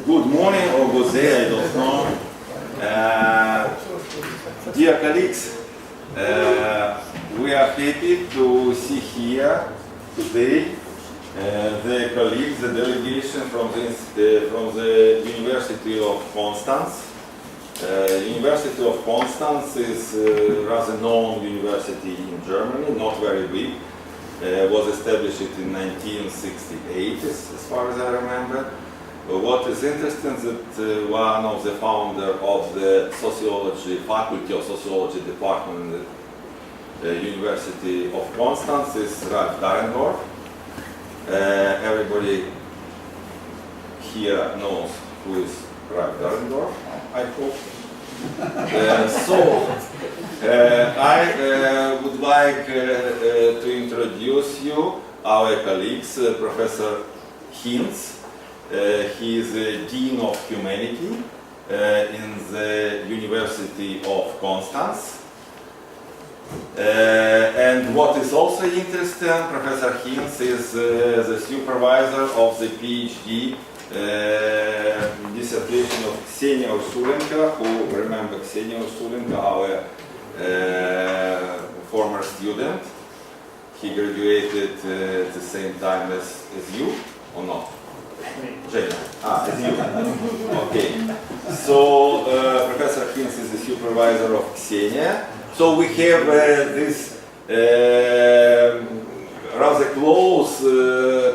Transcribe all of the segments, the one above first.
Good morning or good day, I don't know. Dear colleagues, we are happy to see here today the colleagues, the delegation from the University of Constance. University of Constance is a rather known university in Germany, not very big. Was established in 1968, as far as I remember. What is interesting is that one of the founders of the sociology, faculty of sociology department in the University of Constance is Ralph Dahrendorf. Everybody here knows who is Ralph Dahrendorf, I hope. I would like to introduce you our colleagues, Professor Hinz. He is the Dean of Humanity in the University of Constance. And what is also interesting, Professor Hinz is the supervisor of the PhD dissertation of Ksenia Ursulenko, who remember Ksenia Ursulenko, our former student. He graduated at the same time as you, or not? As you. Okay. So Professor Hinz is the supervisor of Ksenia. So we have this rather close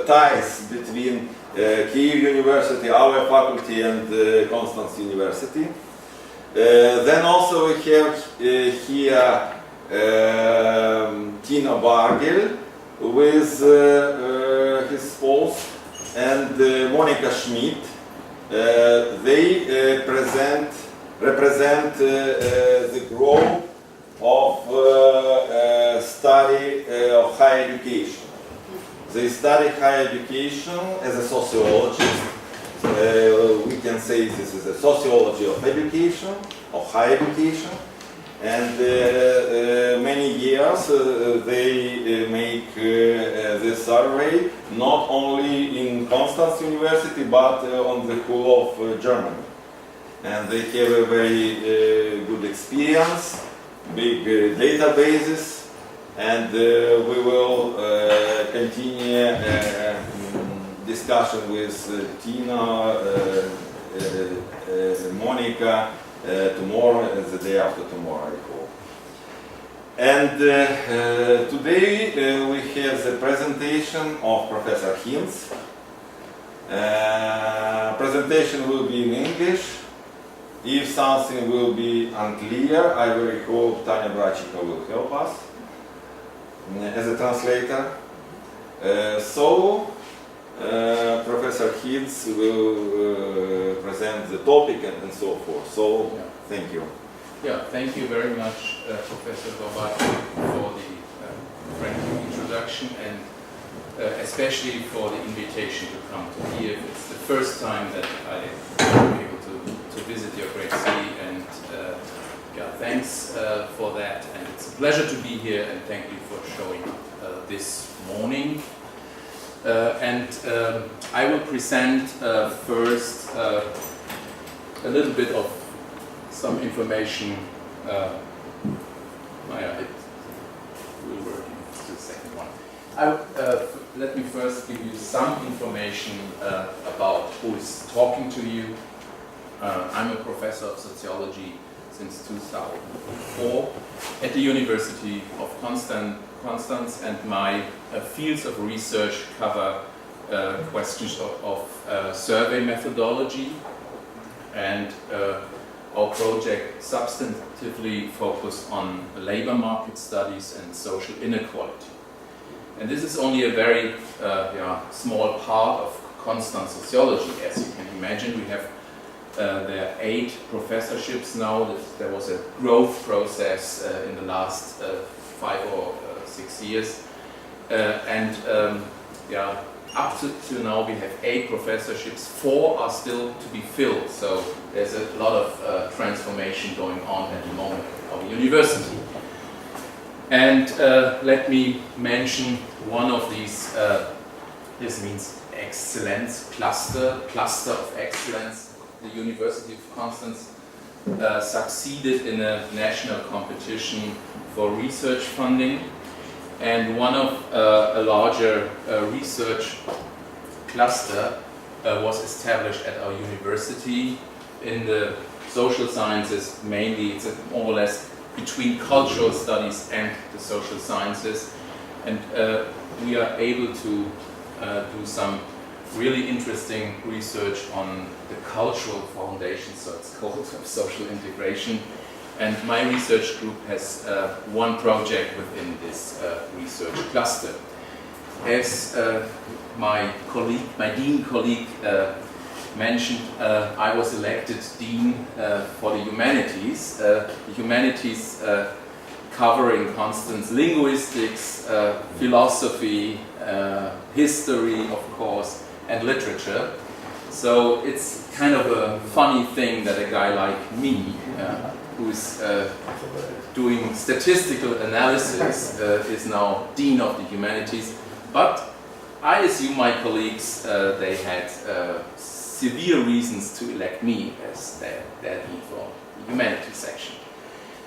ties between Kyiv University, our faculty, and Constance University. Then also we have here Tina Bargel with his spouse and Monica Schmidt. They represent the group of study of higher education. They study higher education as a sociologist. We can say this is a sociology of education, of higher education. And many years they make this survey not only in Constance University but on the whole of Germany. And they have a very good experience, big databases. And we will continue discussion with Tina, Monica tomorrow and the day after tomorrow, I hope. And today we have the presentation of Professor Hinz. Presentation will be in English. If something will be unclear, I very hope Tanya Brachika will help us as a translator. Professor Hinz will present the topic and so forth. So, yeah. Thank you. Yeah, thank you very much, Professor Bobat, for the friendly introduction and especially for the invitation to come to Kyiv. It's the first time that I'm able to visit your great city, and yeah, thanks for that. And it's a pleasure to be here, and thank you for showing up this morning. I will present first a little bit of some information. It will work in the second one. Let me first give you some information about who is talking to you. I'm a professor of sociology since 2004 at the University of Constance, and my fields of research cover questions of survey methodology, and our project substantively focused on labor market studies and social inequality. And this is only a very small part of Constance sociology. As you can imagine, we have there are 8 professorships now. There was a growth process in the last 5 or 6 years. Up to now we have 8 professorships, 4 are still to be filled. So there's a lot of transformation going on at the moment at our university. And let me mention one of these, this means excellence cluster of excellence. The University of Constance succeeded in a national competition for research funding, and one of a larger research cluster was established at our university in the social sciences. Mainly it's more or less between cultural studies and the social sciences, and we are able to do some really interesting research on the cultural foundation, so it's called, of social integration. And my research group has one project within this research cluster. As my dean colleague mentioned, I was elected dean for the humanities. The humanities covering Constance linguistics, philosophy, history, of course, and literature. So it's kind of a funny thing that a guy like me, who's doing statistical analysis, is now dean of the humanities. But I assume my colleagues, they had severe reasons to elect me as their dean for the humanities section.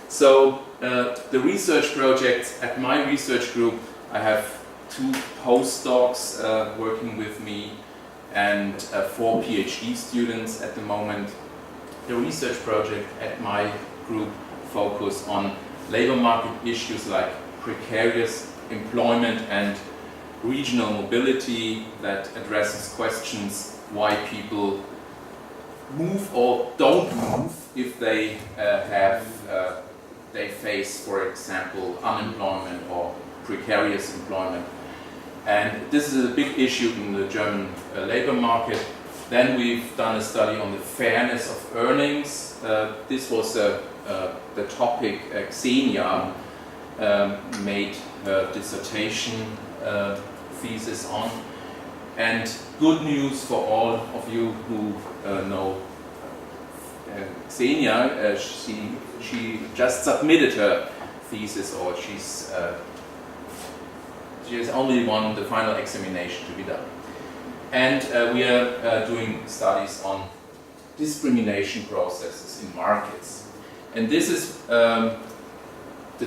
So the research projects at my research group, I have 2 postdocs working with me and 4 PhD students at the moment. The research project at my group focus on labor market issues like precarious employment and regional mobility, that addresses questions why people move or don't move if they they face, for example, unemployment or precarious employment. And this is a big issue in the German labor market. Then we've done a study on the fairness of earnings. This was the topic Xenia made her dissertation thesis on. And good news for all of you who know Xenia, she just submitted her thesis, or she has only won the final examination to be done. And we are doing studies on discrimination processes in markets. And this is the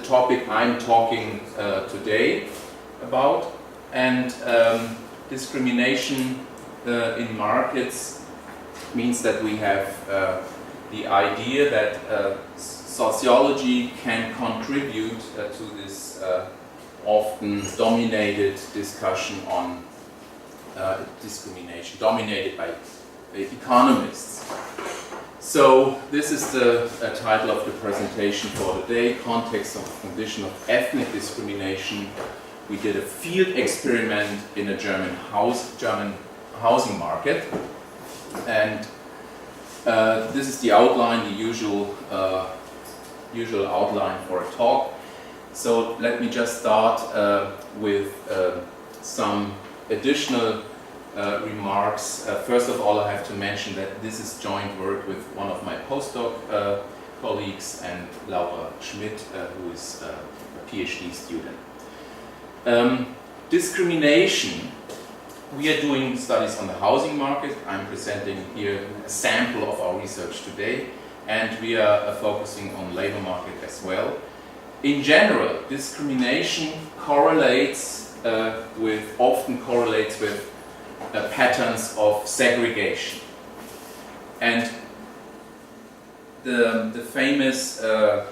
topic I'm talking today about. And discrimination in markets means that we have the idea that sociology can contribute to this often dominated discussion on discrimination, dominated by economists. So this is the title of the presentation for today, Context of Condition of Ethnic Discrimination. We did a field experiment in a German housing market, and this is the outline, the usual outline for a talk. So let me just start with some additional remarks. First of all, I have to mention that this is joint work with one of my postdoc colleagues and Laura Schmidt, who is a PhD student. Discrimination. We are doing studies on the housing market. I'm presenting here a sample of our research today, and we are focusing on labor market as well. In general, discrimination often correlates with patterns of segregation. And the famous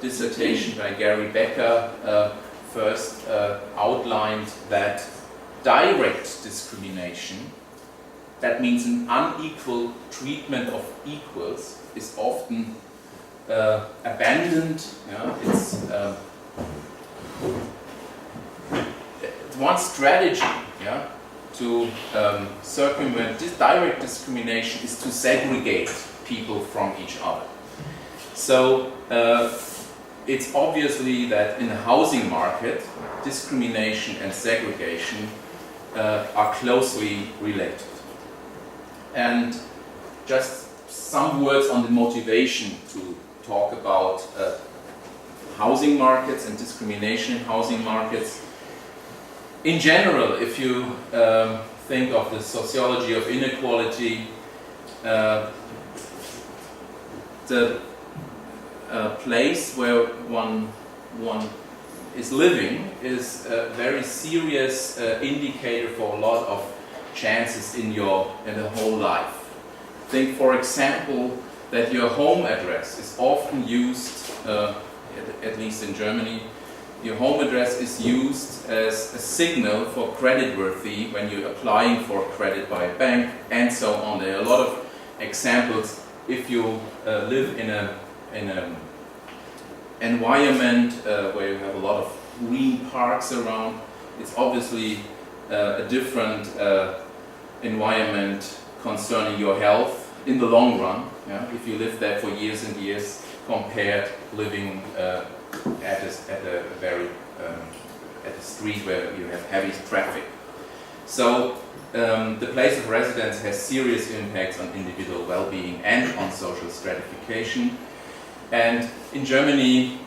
dissertation by Gary Becker first outlined that direct discrimination, that means an unequal treatment of equals, is often abandoned. It's one strategy to circumvent this direct discrimination is to segregate people from each other. So it's obviously that in the housing market, discrimination and segregation are closely related. And just some words on the motivation to talk about housing markets and discrimination in housing markets. In general, if you think of the sociology of inequality, the place where one is living is a very serious indicator for a lot of chances in the whole life. Think, for example, that your home address is often used, at least in Germany, your home address is used as a signal for creditworthy when you're applying for credit by a bank and so on. There are a lot of examples. If you live in an environment where you have a lot of green parks around, it's obviously a different environment concerning your health in the long run. Yeah? If you live there for years and years, compared living at a street where you have heavy traffic. So the place of residence has serious impacts on individual well-being and on social stratification. And in Germany,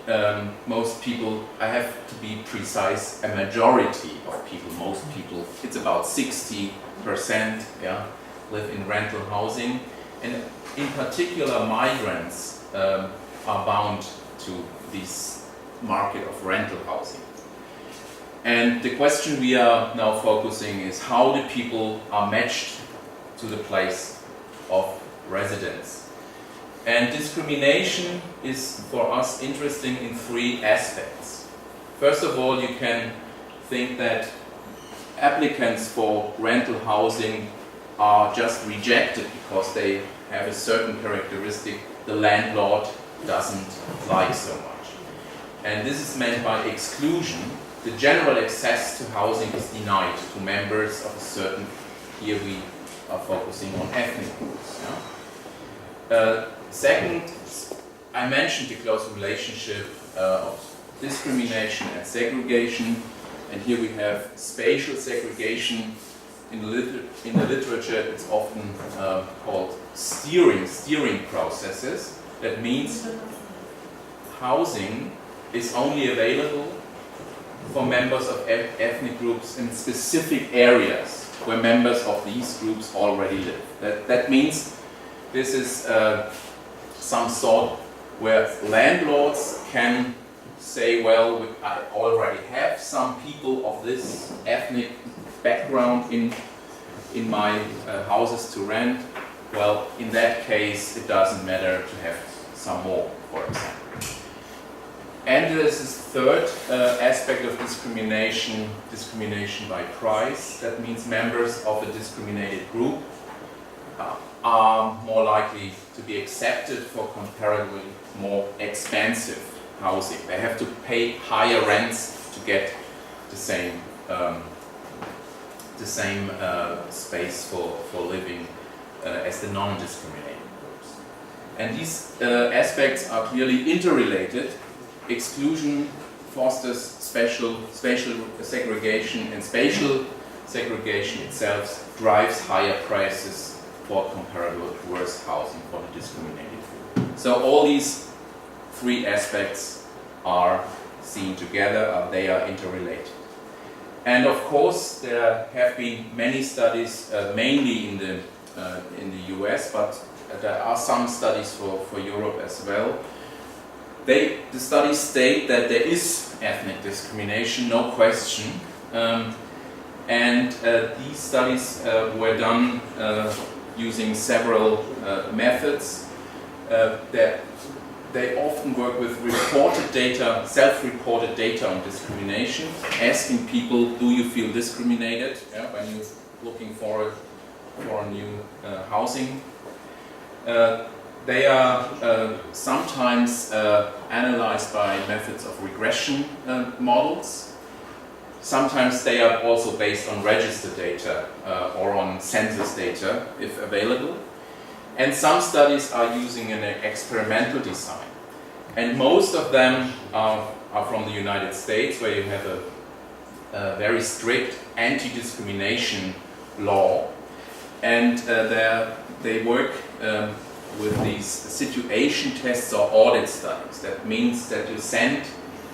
most people, I have to be precise, a majority of people, most people, it's about 60%, yeah, live in rental housing. And in particular, migrants are bound to this market of rental housing. And the question we are now focusing is how the people are matched to the place of residence. And discrimination is for us interesting in three aspects. First of all, you can think that applicants for rental housing are just rejected because they have a certain characteristic the landlord doesn't like so much. And this is meant by exclusion. The general access to housing is denied to members of a certain, here we are focusing on ethnic groups. Yeah? Second, I mentioned the close relationship of discrimination and segregation, and here we have spatial segregation. In the literature, it's often called steering processes. That means housing is only available for members of ethnic groups in specific areas where members of these groups already live. That means this is some sort where landlords can say, well, I already have some people of this ethnic background in my houses to rent. Well, in that case, it doesn't matter to have some more, for example. And there's this third aspect of discrimination, discrimination by price. That means members of a discriminated group are more likely to be accepted for comparatively more expensive housing. They have to pay higher rents to get the same space for living as the non-discriminated groups. And these aspects are clearly interrelated. Exclusion fosters spatial segregation, and spatial segregation itself drives higher prices for comparable worse housing for the discriminated group. So all these three aspects are seen together, they are interrelated. And of course, there have been many studies, mainly in the US, but there are some studies for Europe as well. The studies state that there is ethnic discrimination, no question. And these studies were done using several methods. That they often work with reported data, self-reported data on discrimination, asking people, do you feel discriminated when you're looking for a new housing? They are sometimes analyzed by methods of regression models. Sometimes they are also based on register data or on census data, if available. And some studies are using an experimental design. And most of them are from the United States, where you have a very strict anti-discrimination law. And they work with these situation tests or audit studies. That means that you send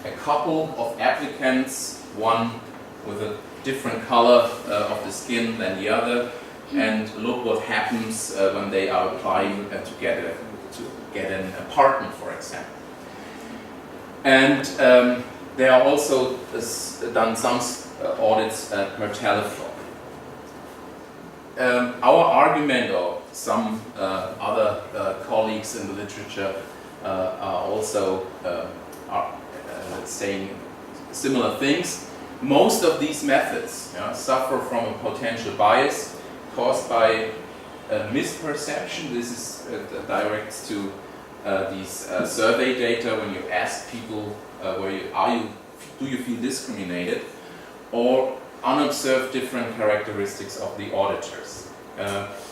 a couple of applicants, one with a different color of the skin than the other, and look what happens when they are applying to get an apartment, for example. And there are also done some audits per telephone. Our argument, or some other colleagues in the literature are also saying similar things. Most of these methods suffer from a potential bias caused by misperception. This is directs to these survey data when you ask people do you feel discriminated, or unobserved different characteristics of the auditors.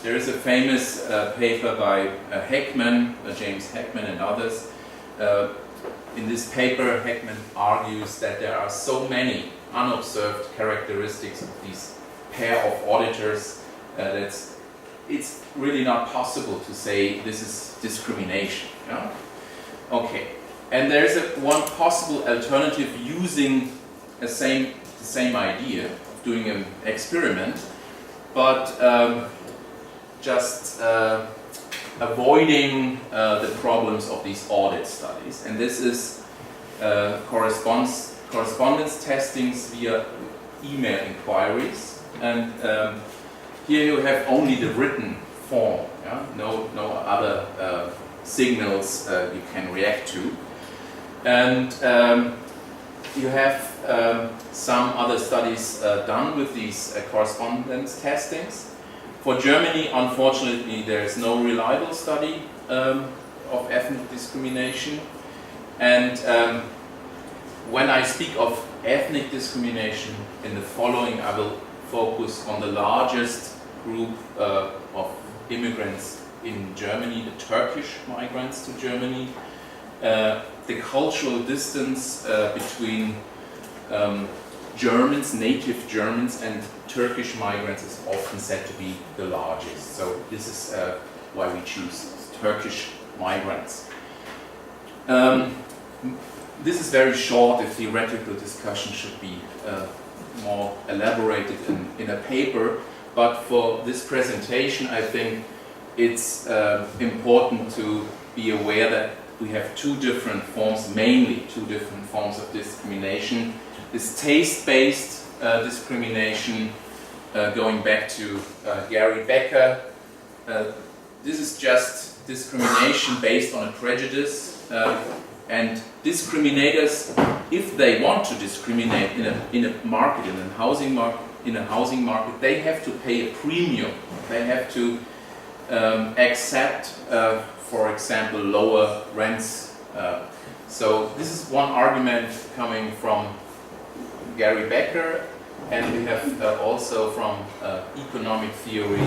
There is a famous paper by Heckman, James Heckman and others. In this paper, Heckman argues that there are so many unobserved characteristics of these pair of auditors that it's really not possible to say this is discrimination. Yeah? Okay, and there's one possible alternative using the same idea of doing an experiment, but just avoiding the problems of these audit studies. And this is correspondence testings via email inquiries. And here you have only the written form, yeah? No other signals you can react to. And you have some other studies done with these correspondence testings. For Germany, unfortunately, there is no reliable study of ethnic discrimination. And when I speak of ethnic discrimination in the following, I will focus on the largest group of immigrants in Germany, the Turkish migrants to Germany. The cultural distance between Germans, native Germans, and Turkish migrants is often said to be the largest. So this is why we choose Turkish migrants. This is very short. A theoretical discussion should be more elaborated in a paper. But for this presentation, I think it's important to be aware that we have two different forms, mainly two different forms of discrimination. This taste-based discrimination, going back to Gary Becker. This is just discrimination based on a prejudice, and discriminators, if they want to discriminate in a market, in a housing market, they have to pay a premium. They have to accept, for example, lower rents. So this is one argument coming from Gary Becker, and we have also from economic theory,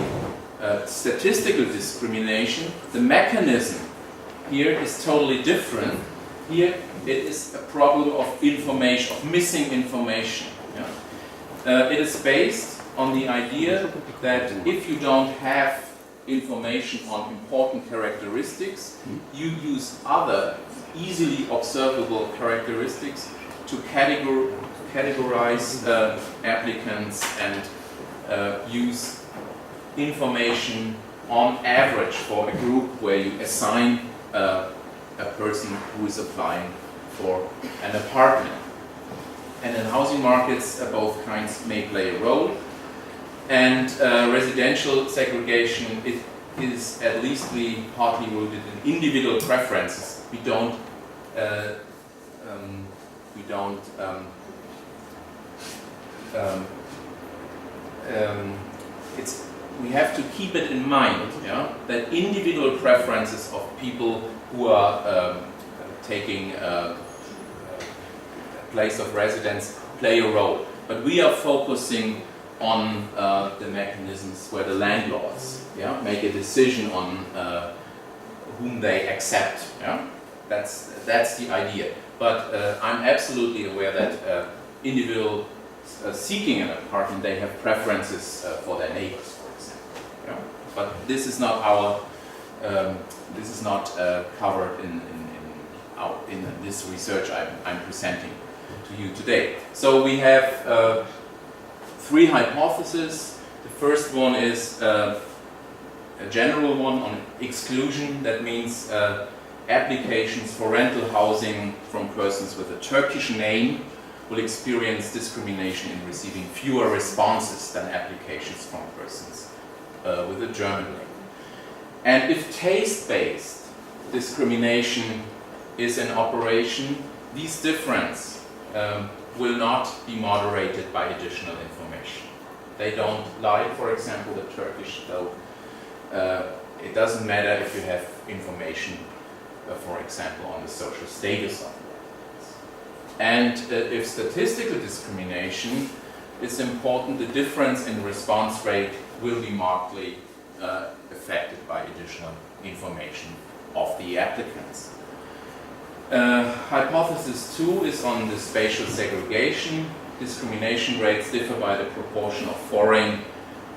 statistical discrimination. The mechanism here is totally different. Here it is a problem of information, of missing information. Yeah? It is based on the idea that if you don't have information on important characteristics, you use other easily observable characteristics to categorize applicants and use information on average for a group where you assign a person who is applying for an apartment. And in housing markets, both kinds may play a role. And residential segregation is at least partly rooted in individual preferences. We have to keep it in mind, yeah, that individual preferences of people who are taking a place of residence play a role. But we are focusing on the mechanisms where the landlords, yeah, make a decision on whom they accept. Yeah? That's the idea. But I'm absolutely aware that individual seeking an apartment, they have preferences for their neighbors, for example. Yeah? But this is not our. This is not covered in this research I'm presenting to you today. So we have three hypotheses. The first one is a general one on exclusion. That means applications for rental housing from persons with a Turkish name will experience discrimination in receiving fewer responses than applications from persons with a German name. And if taste-based discrimination is in operation, these differences will not be moderated by additional information. They don't like, for example, the Turkish, though it doesn't matter if you have information, for example, on the social status of the applicants. And if statistical discrimination is important, the difference in response rate will be markedly affected by additional information of the applicants. Hypothesis 2 is on the spatial segregation. Discrimination rates differ by the proportion of foreign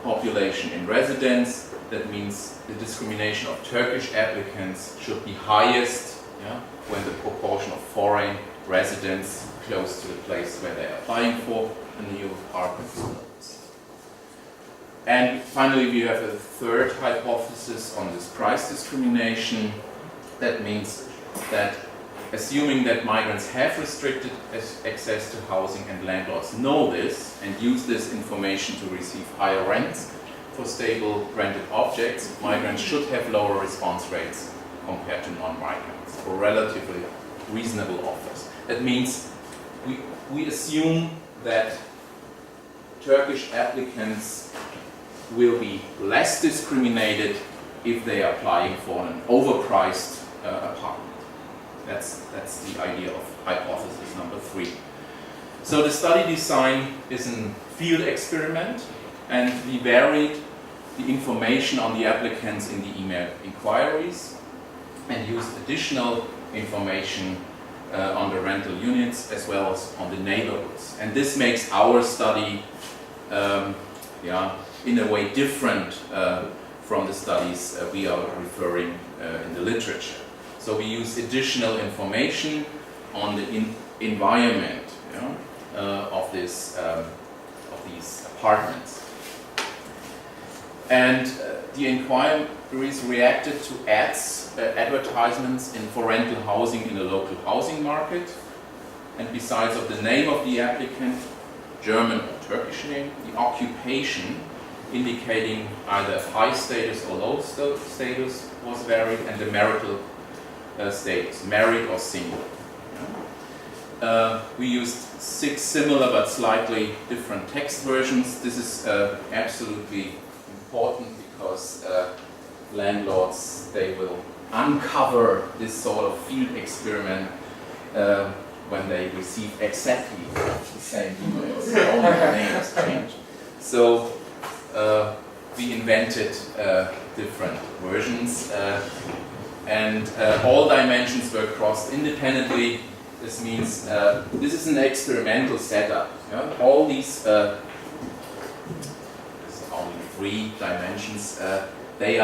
population in residence. That means the discrimination of Turkish applicants should be highest when the proportion of foreign residents close to the place where they're applying for a new apartment is lowest. And finally, we have a third hypothesis on this price discrimination. That means that assuming that migrants have restricted access to housing and landlords know this and use this information to receive higher rents for stable rented objects, migrants should have lower response rates compared to non-migrants for relatively reasonable offers. That means we assume that Turkish applicants will be less discriminated if they are applying for an overpriced apartment. That's the idea of hypothesis number 3. So the study design is a field experiment, and we varied the information on the applicants in the email inquiries and used additional information on the rental units as well as on the neighborhoods. And this makes our study in a way different from the studies we are referring in the literature. So we use additional information on the environment of these apartments. And the inquiries reacted to ads, advertisements for rental housing in the local housing market. And besides of the name of the applicant, German or Turkish name, the occupation indicating either high status or low status was varied, and the marital status, married or single. We used 6 similar but slightly different text versions. This is absolutely important because landlords, they will uncover this sort of field experiment when they receive exactly the same emails. Only the names change. So we invented different versions, and all dimensions were crossed independently. This means this is an experimental setup. All these only 3 dimensions. They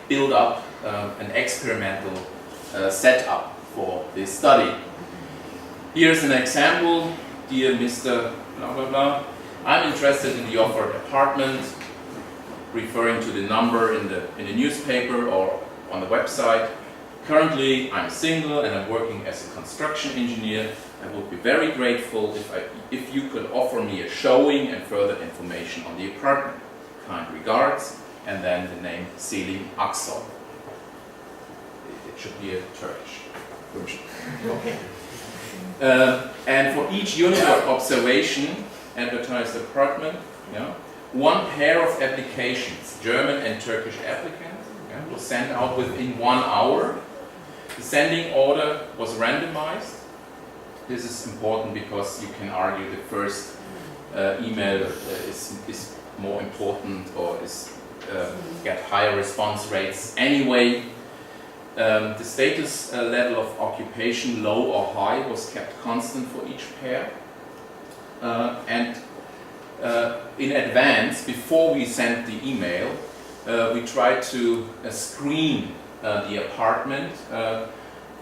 build up an experimental setup for this study. Here's an example. Dear Mr. blah blah blah, I'm interested in the offered apartment, referring to the number in the newspaper or on the website. Currently, I'm single and I'm working as a construction engineer. I would be very grateful if you could offer me a showing and further information on the apartment. Kind regards, and then the name Selim Aksol. It should be a Turkish version. Okay. And for each unit of observation, advertised apartment, 1 pair of applications, German and Turkish applicants, was sent out within 1 hour. The sending order was randomized. This is important because you can argue the first email is more important or get higher response rates anyway. The status level of occupation, low or high, was kept constant for each pair. And in advance, before we sent the email, we tried to screen the apartment.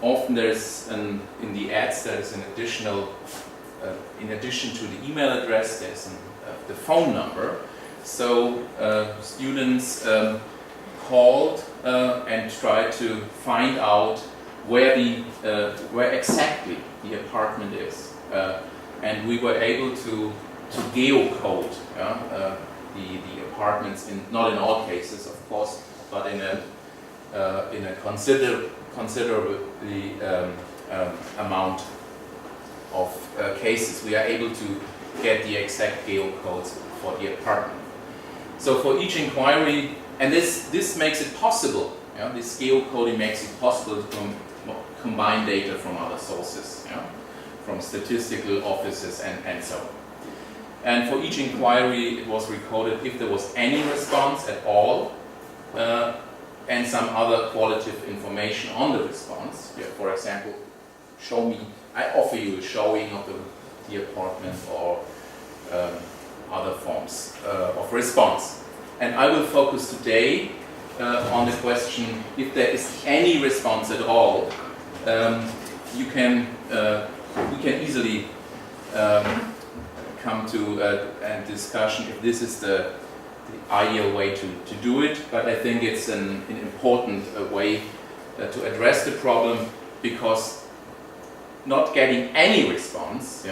Often there's in the ads there's an additional, in addition to the email address, there's the phone number. So students called and tried to find out where exactly the apartment is, and we were able to geocode the apartments, not in all cases, of course, but in a considerably amount of cases. We are able to get the exact geocodes for the apartment. So for each inquiry, and this makes it possible. This geocoding makes it possible to combine data from other sources, from statistical offices and so on. And for each inquiry, it was recorded if there was any response at all, and some other qualitative information on the response. For example, I offer you a showing of the apartment, or other forms of response. And I will focus today on the question if there is any response at all. We can easily come to a discussion if this is the ideal way to do it, but I think it's an important way to address the problem, because not getting any response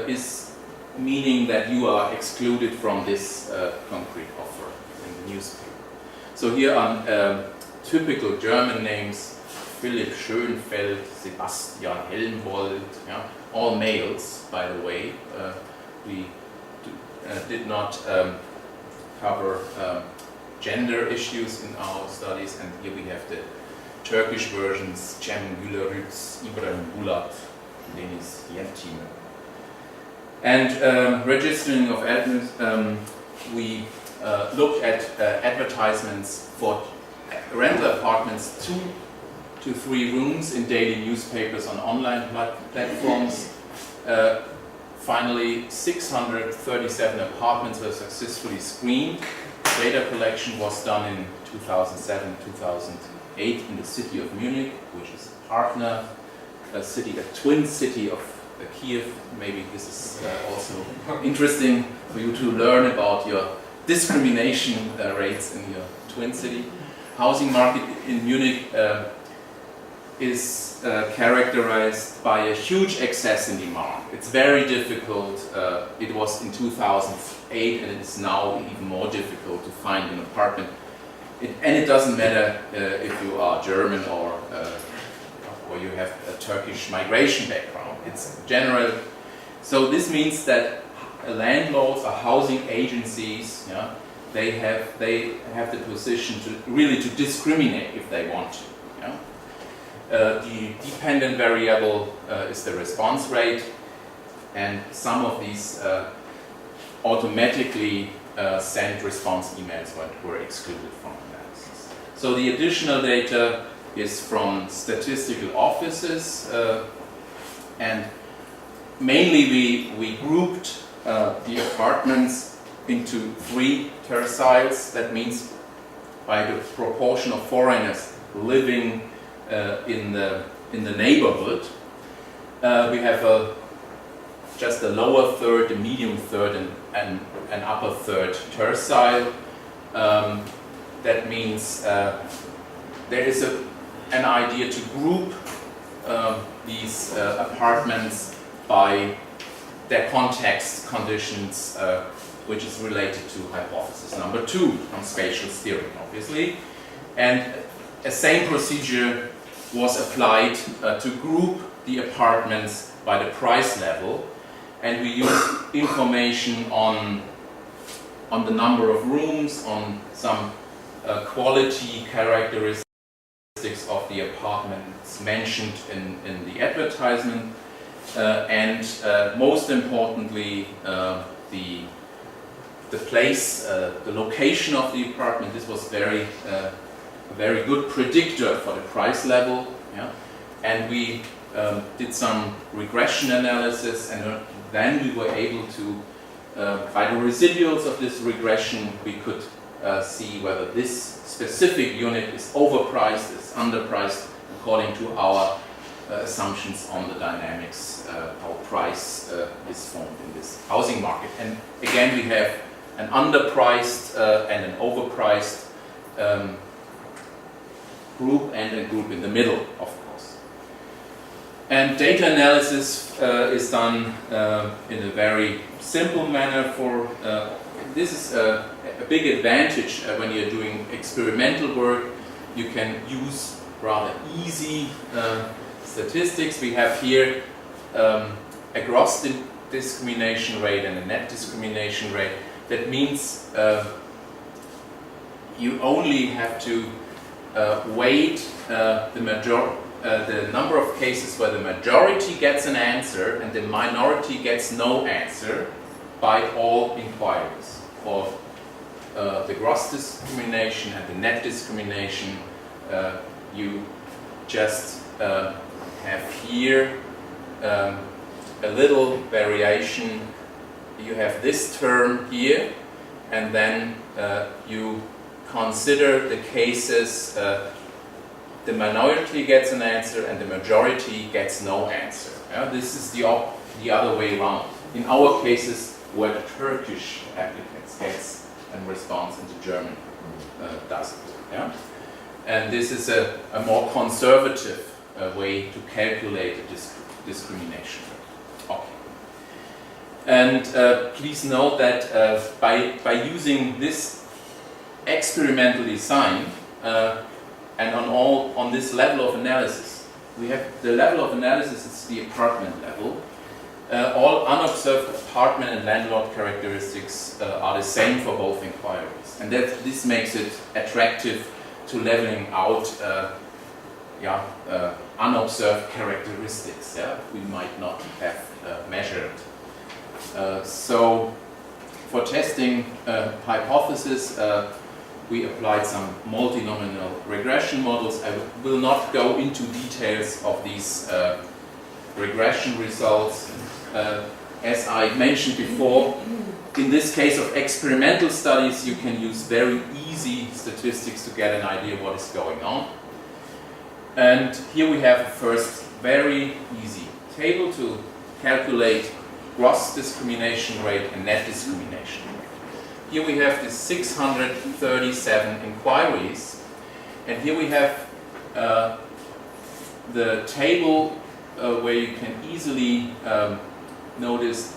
is meaning that you are excluded from this concrete offer in the newspaper. So here are typical German names: Philipp Schönfeld, Sebastian Helmbold, all males, by the way. We did not cover gender issues in our studies, and here we have the Turkish versions: Cem Gülerüz, Ibrahim Bulat, Deniz Yentime. And registering of we looked at advertisements for rental apartments, 2 to 3 rooms in daily newspapers on online platforms. Finally, 637 apartments were successfully screened. Data collection was done in 2007-2008 in the city of Munich, which is a partner city, a twin city of Kiev. Maybe this is also interesting for you to learn about your discrimination rates in your twin city. Housing market in Munich is characterized by a huge excess in demand. It's very difficult. It was in 2008, and it is now even more difficult to find an apartment. And it doesn't matter if you are German or you have a Turkish migration background. It's general. So this means that landlords or housing agencies, they have the position to really to discriminate if they want to. The dependent variable is the response rate, and some of these automatically sent response emails were excluded from analysis. So the additional data is from statistical offices, and mainly we grouped the apartments into 3 terciles. That means by the proportion of foreigners living in the neighborhood. We have just a lower third, a medium third, and an upper third tercile. That means there is an idea to group these apartments by their context conditions, which is related to hypothesis number 2 on spatial steering, obviously. And a same procedure was applied to group the apartments by the price level, and we used information on the number of rooms, on some quality characteristics of the apartments mentioned in the advertisement, and most importantly the place, the location of the apartment. This was a very good predictor for the price level, and we did some regression analysis, and then we were able to, by the residuals of this regression, we could see whether this specific unit is overpriced, is underpriced, according to our assumptions on the dynamics, how price is formed in this housing market. And again, we have an underpriced and an overpriced group and a group in the middle, of course. And data analysis is done in a very simple manner. This is a big advantage when you're doing experimental work. You can use rather easy statistics. We have here a gross discrimination rate and a net discrimination rate. That means you only have to weight the number of cases where the majority gets an answer and the minority gets no answer by all inquiries. For the gross discrimination and the net discrimination, you just have here a little variation. You have this term here, and then you consider the cases the minority gets an answer and the majority gets no answer. This is the other way around. In our cases, where the Turkish applicants gets a response and the German doesn't. Yeah? And this is a more conservative way to calculate the discrimination rate. Okay. And please note that by using this experimental design and on this level of analysis, we have the level of analysis is the apartment level. All unobserved apartment and landlord characteristics are the same for both inquiries, and this makes it attractive to leveling out unobserved characteristics we might not have measured. So for testing hypothesis, we applied some multinomial regression models. I will not go into details of these regression results. As I mentioned before, in this case of experimental studies, you can use very easy statistics to get an idea of what is going on. And here we have a first very easy table to calculate gross discrimination rate and net discrimination rate. Here we have the 637 inquiries, and here we have the table where you can easily notice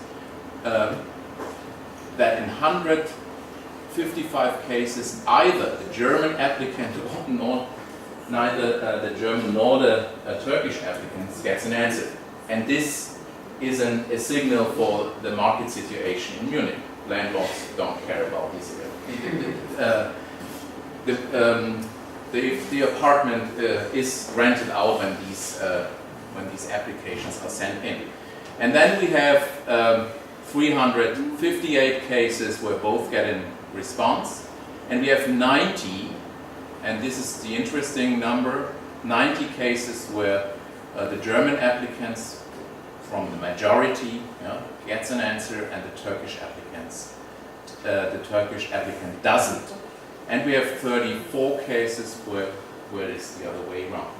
that in 155 cases, either the German applicant or neither the German nor the Turkish applicants gets an answer. And this is a signal for the market situation in Munich. Landlords don't care about this. The apartment is rented out when these applications are sent in. And then we have 358 cases where both get a response, and we have 90, and this is the interesting number, 90 cases where the German applicants from the majority gets an answer and the Turkish applicant doesn't. And we have 34 cases where it's the other way around.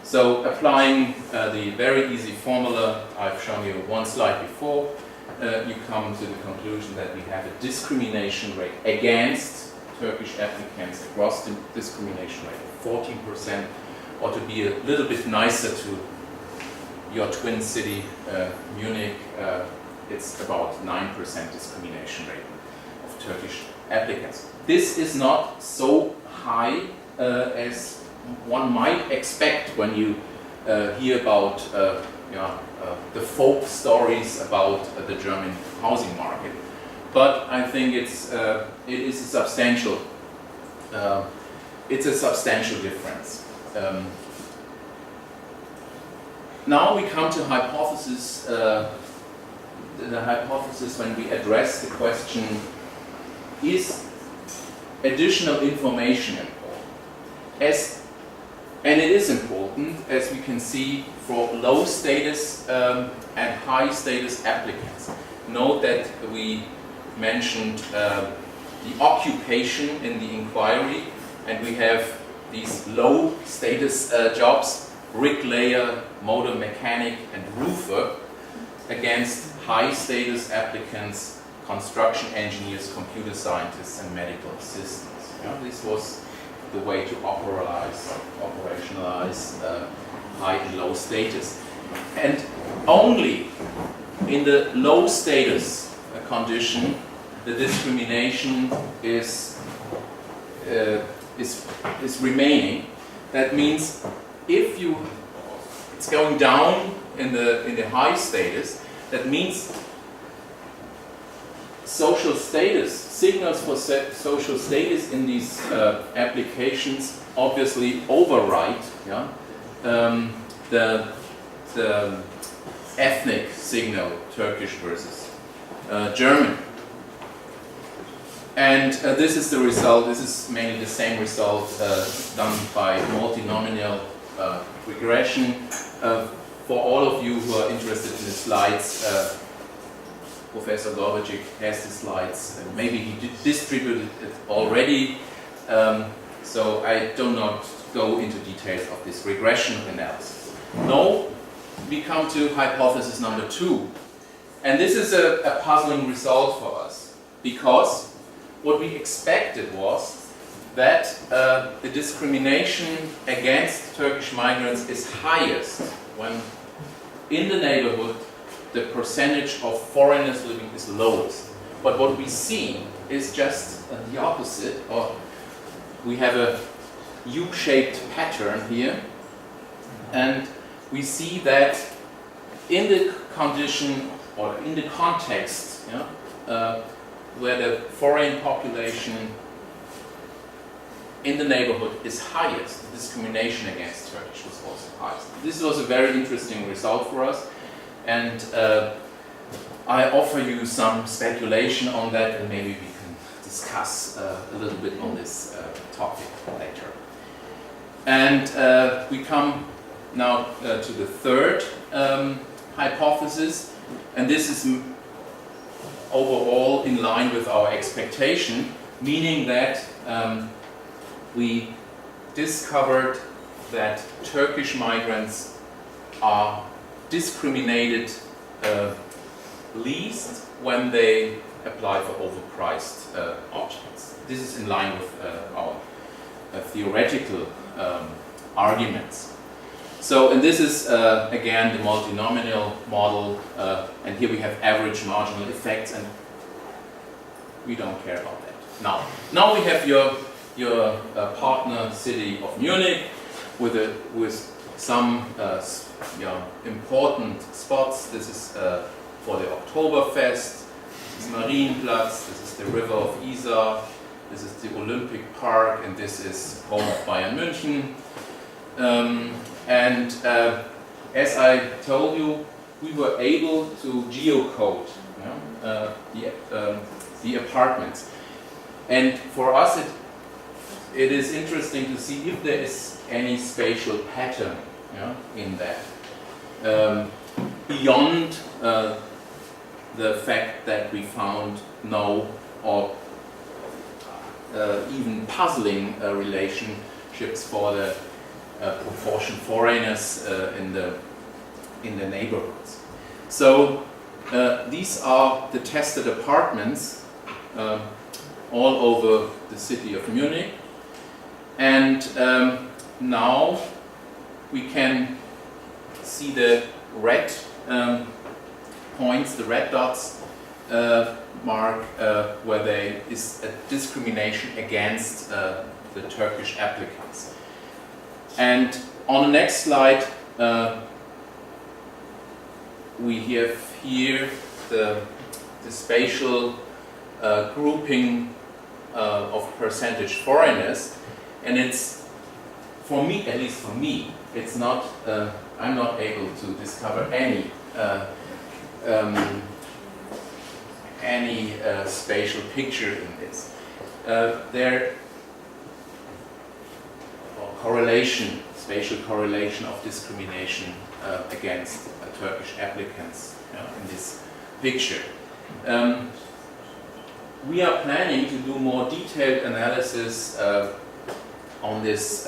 So applying the very easy formula I've shown you one slide before, you come to the conclusion that we have a discrimination rate against Turkish applicants, a gross discrimination rate of 14%, or to be a little bit nicer to your twin city, Munich, it's about 9% discrimination rate of Turkish applicants. This is not so high as one might expect when you hear about the folk stories about the German housing market. But I think it is a substantial difference. Now we come to hypothesis. The hypothesis when we address the question: is additional information important? And it is important, as we can see, for low status and high status applicants. Note that we mentioned the occupation in the inquiry, and we have these low status jobs bricklayer, motor mechanic, and roofer against high-status applicants, construction engineers, computer scientists, and medical assistants. Yeah, this was the way to operationalize high and low status. And only in the low status condition, the discrimination is remaining. That means if it's going down in the high status, that means social status, signals for social status in these applications obviously override, yeah, the ethnic signal, Turkish versus German. And this is the result, this is mainly the same result done by multinomial regression. For all of you who are interested in the slides, Professor Gorbacic has the slides, and maybe he distributed it already, so I do not go into details of this regression analysis. Now we come to hypothesis number 2, and this is a puzzling result for us, because what we expected was that the discrimination against Turkish migrants is highest when in the neighborhood the percentage of foreigners living is lowest. But what we see is just the opposite, or we have a U-shaped pattern here, and we see that in the condition or in the context, yeah, where the foreign population in the neighborhood is highest, the discrimination against Turkish was also highest. This was a very interesting result for us, and I offer you some speculation on that, and maybe we can discuss a little bit on this topic later. And we come now to the third hypothesis, and this is overall in line with our expectation, meaning that we discovered that Turkish migrants are discriminated least when they apply for overpriced options. This is in line with our theoretical arguments. So, and this is again the multinomial model, and here we have average marginal effects, and we don't care about that. Now we have your partner city of Munich with some important spots. This is for the Oktoberfest, this is Marienplatz, this is the River of Isar, this is the Olympic Park, and this is home of Bayern München. As I told you, we were able to geocode, the apartments. And for us it is interesting to see if there is any spatial pattern, in that. Beyond the fact that we found no or even puzzling relationships for the proportion foreigners in the neighborhoods. So these are the tested apartments all over the city of Munich, and now we can see the red points, the red dots mark where there is a discrimination against the Turkish applicants. And on the next slide, we have here the spatial grouping of percentage foreigners, and it's, for me, at least for me, it's not, I'm not able to discover any spatial picture in this. Spatial correlation of discrimination against Turkish applicants in this picture. We are planning to do more detailed analysis on this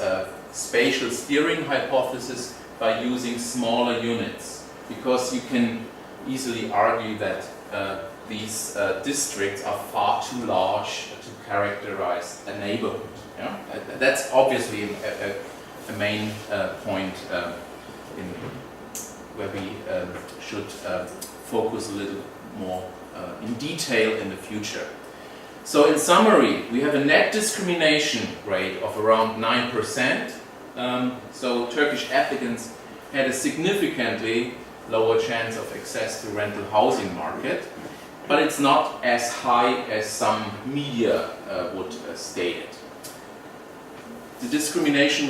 spatial steering hypothesis by using smaller units, because you can easily argue that these districts are far too large to characterize a neighborhood. Yeah? That's obviously a main point where we should focus a little more in detail in the future. So in summary, we have a net discrimination rate of around 9%. So Turkish applicants had a significantly lower chance of access to rental housing market, but it's not as high as some media would state it. The discrimination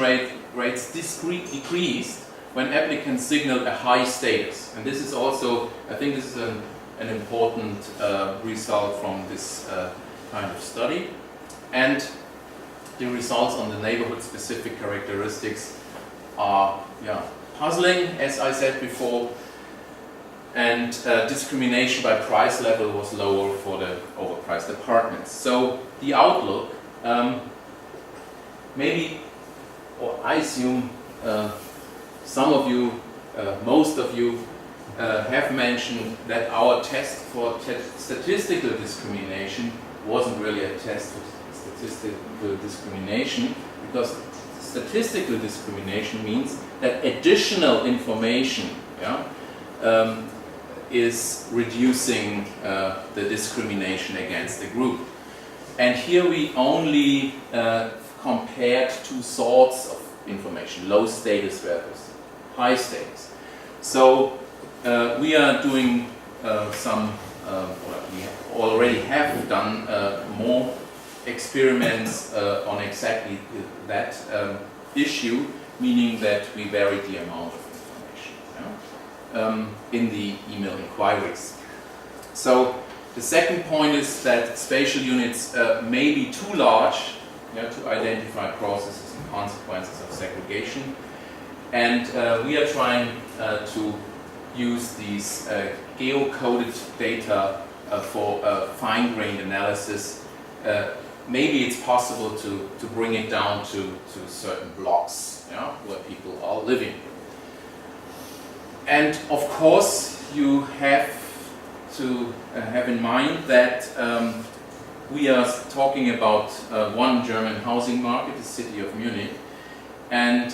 rates decreased when applicants signaled a high status, and this is also, I think this is an important result from this kind of study. And the results on the neighborhood-specific characteristics are puzzling, as I said before, and discrimination by price level was lower for the overpriced apartments. So the outlook, maybe, or I assume some of you, most of you have mentioned that our test for statistical discrimination wasn't really a test for statistical discrimination, because statistical discrimination means that additional information is reducing the discrimination against the group. And here we only compared two sorts of information, low status versus high status. So we are doing we already have done more experiments on exactly that issue, meaning that we varied the amount of information in the email inquiries. So the second point is that spatial units may be too large to identify processes and consequences of segregation, and we are trying to use these geo-coded data for fine-grained analysis. Maybe it's possible to bring it down to certain blocks where people are living. And of course, you have to have in mind that we are talking about one German housing market, the city of Munich, and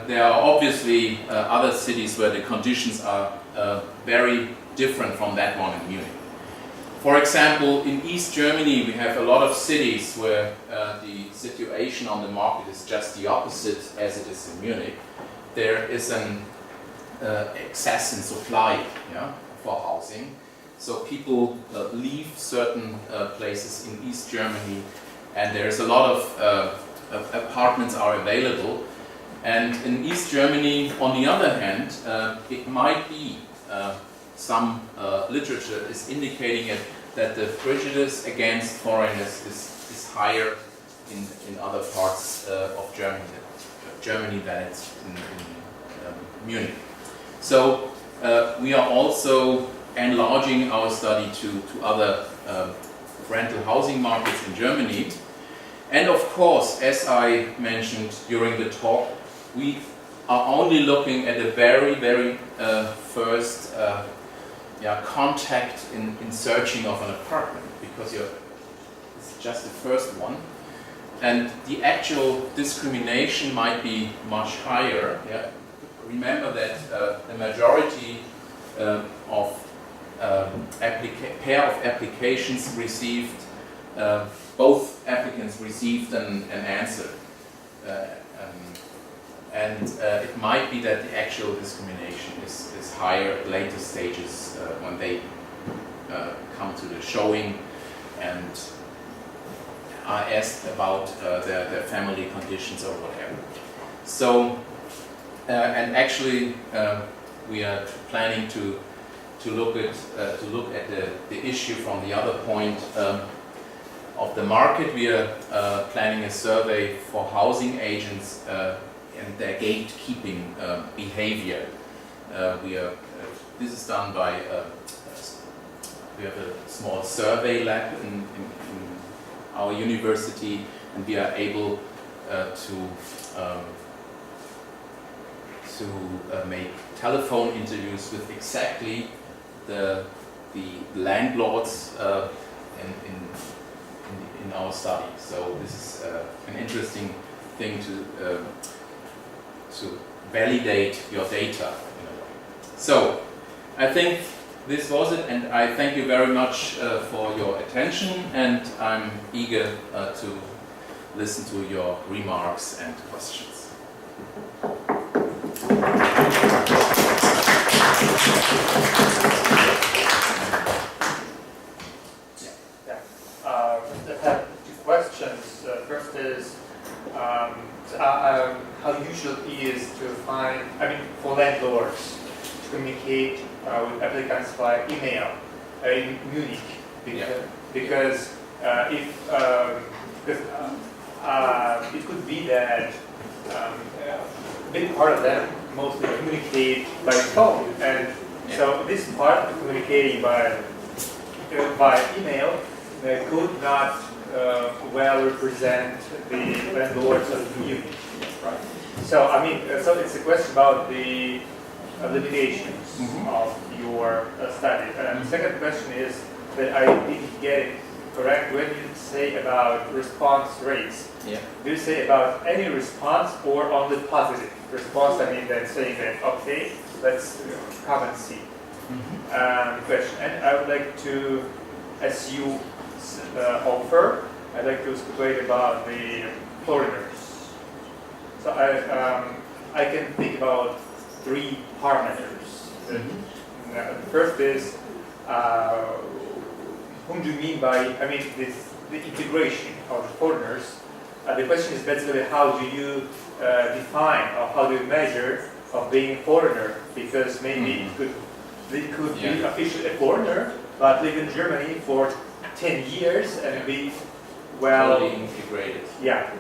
there are obviously other cities where the conditions are very different from that one in Munich. For example, in East Germany we have a lot of cities where the situation on the market is just the opposite as it is in Munich. There is an excess in supply for housing. So people leave certain places in East Germany, and there's a lot of apartments are available. And in East Germany, on the other hand, it might be some literature is indicating it that the prejudice against foreigners is higher in other parts of Germany than it's in Munich. So we are also enlarging our study to other rental housing markets in Germany. And of course, as I mentioned during the talk, we are only looking at the very, very first contact in searching of an apartment, because it's just the first one. And the actual discrimination might be much higher. Remember that the majority of pair of applications received, both applicants received an answer. And it might be that the actual discrimination is higher at later stages when they come to the showing and are asked about their family conditions or whatever. So, and actually, we are planning to look at the issue from the other point of the market. We are planning a survey for housing agents and their gatekeeping behavior. This is done by we have a small survey lab in our university, and we are able to to make telephone interviews with exactly the landlords in our study. So this is an interesting thing to validate your data in a way. So I think this was it, and I thank you very much for your attention, and I'm eager to listen to your remarks and questions. I have two questions. First is how usual it is to find, for landlords to communicate with applicants via email in Munich, because it could be that a big part of them mostly communicate by phone, and so this part of communicating by email could not well represent the landlords of the Munich. Right. So so it's a question about the limitations of your study. And the second question is that I didn't get it correct when you say about response rates. Yeah. Do you say about any response or only positive response? Then saying that okay, let's come and see. Question. And I would like to, as you offer, I'd like to speculate about the foreigners. So I can think about three parameters. The first is whom do you mean by, the integration of the foreigners. The question is basically how do you define or how do you measure of being a foreigner? Because maybe they could be officially a foreigner, but live in Germany for 10 years and be well totally integrated. Yeah.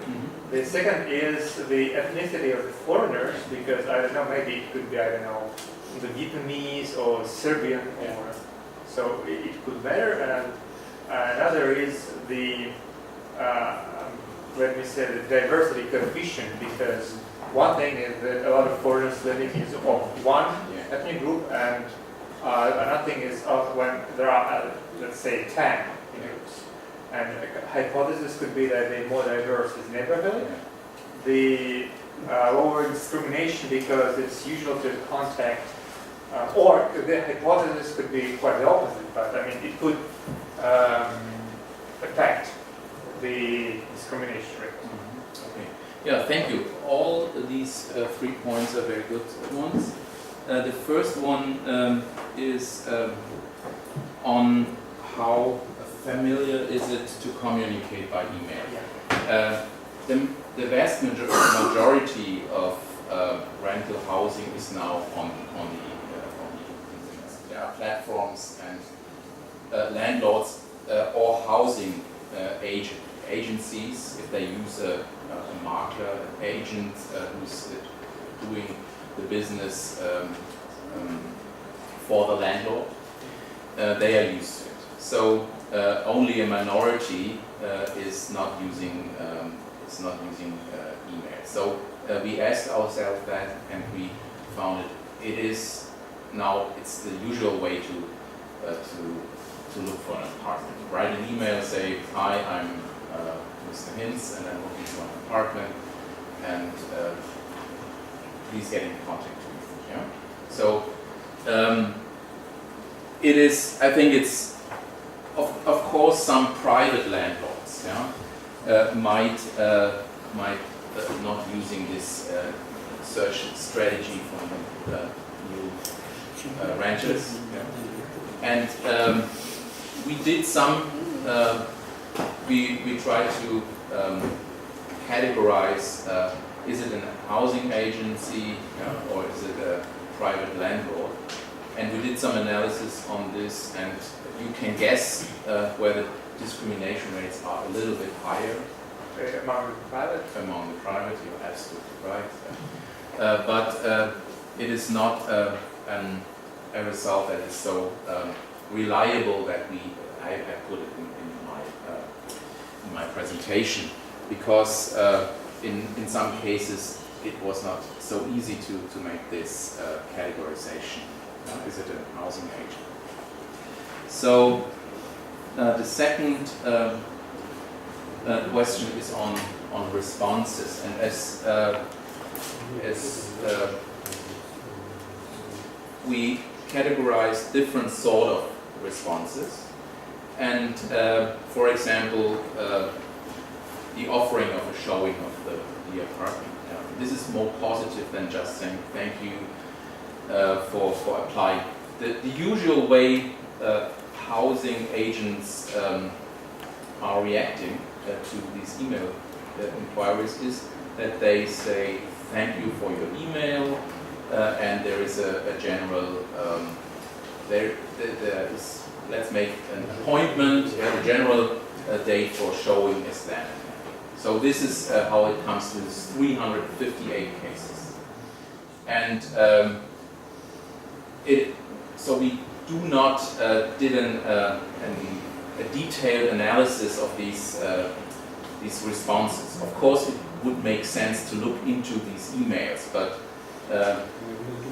The second is the ethnicity of the foreigners, because I don't know, maybe it could be, I don't know, the Vietnamese or Serbian, or so it could matter. And another is the let me say the diversity coefficient, because one thing is that a lot of foreigners living is of one ethnic group, and another thing is when there are let's say 10 groups. And a hypothesis could be that they're more diverse in neighborhood. The lower discrimination because it's usual to contact, or the hypothesis could be quite the opposite, but it could affect the discrimination rate. Okay. Yeah, thank you. All these 3 points are very good ones. The first one is on how familiar is it to communicate by email. The vast majority of rental housing is now on the internet. There are platforms and landlords or housing agencies, if they use a marketer agent who's doing the business for the landlord, they are used to it. So only a minority is not using email. So we asked ourselves that, and we found it is now it's the usual way to look for an apartment. Write an email, say, hi, I'm Mr. Hinz, and I'm looking for an apartment, and please get in contact with me. Yeah? So it is. I think it's of course some private landlords might not using this search strategy from the new renters. And we did some. We tried to categorize. Is it a housing agency or is it a private landlord? And we did some analysis on this, and you can guess where the discrimination rates are a little bit higher. Among the private? Among the private, you're absolutely right. But it is not a result that is so reliable that I put it in my presentation, because in some cases it was not so easy to make this categorization. Is it a housing agent? So the second question is on responses, and as we categorize different sort of responses, and for example, the offering of a showing of the apartment. This is more positive than just saying thank you for applying. The usual way housing agents are reacting to these email inquiries is that they say thank you for your email, and there is a general there is, let's make an appointment, a general date for showing is that. So this is how it comes to 358 cases, and so we do not did a detailed analysis of these responses. Of course, it would make sense to look into these emails, but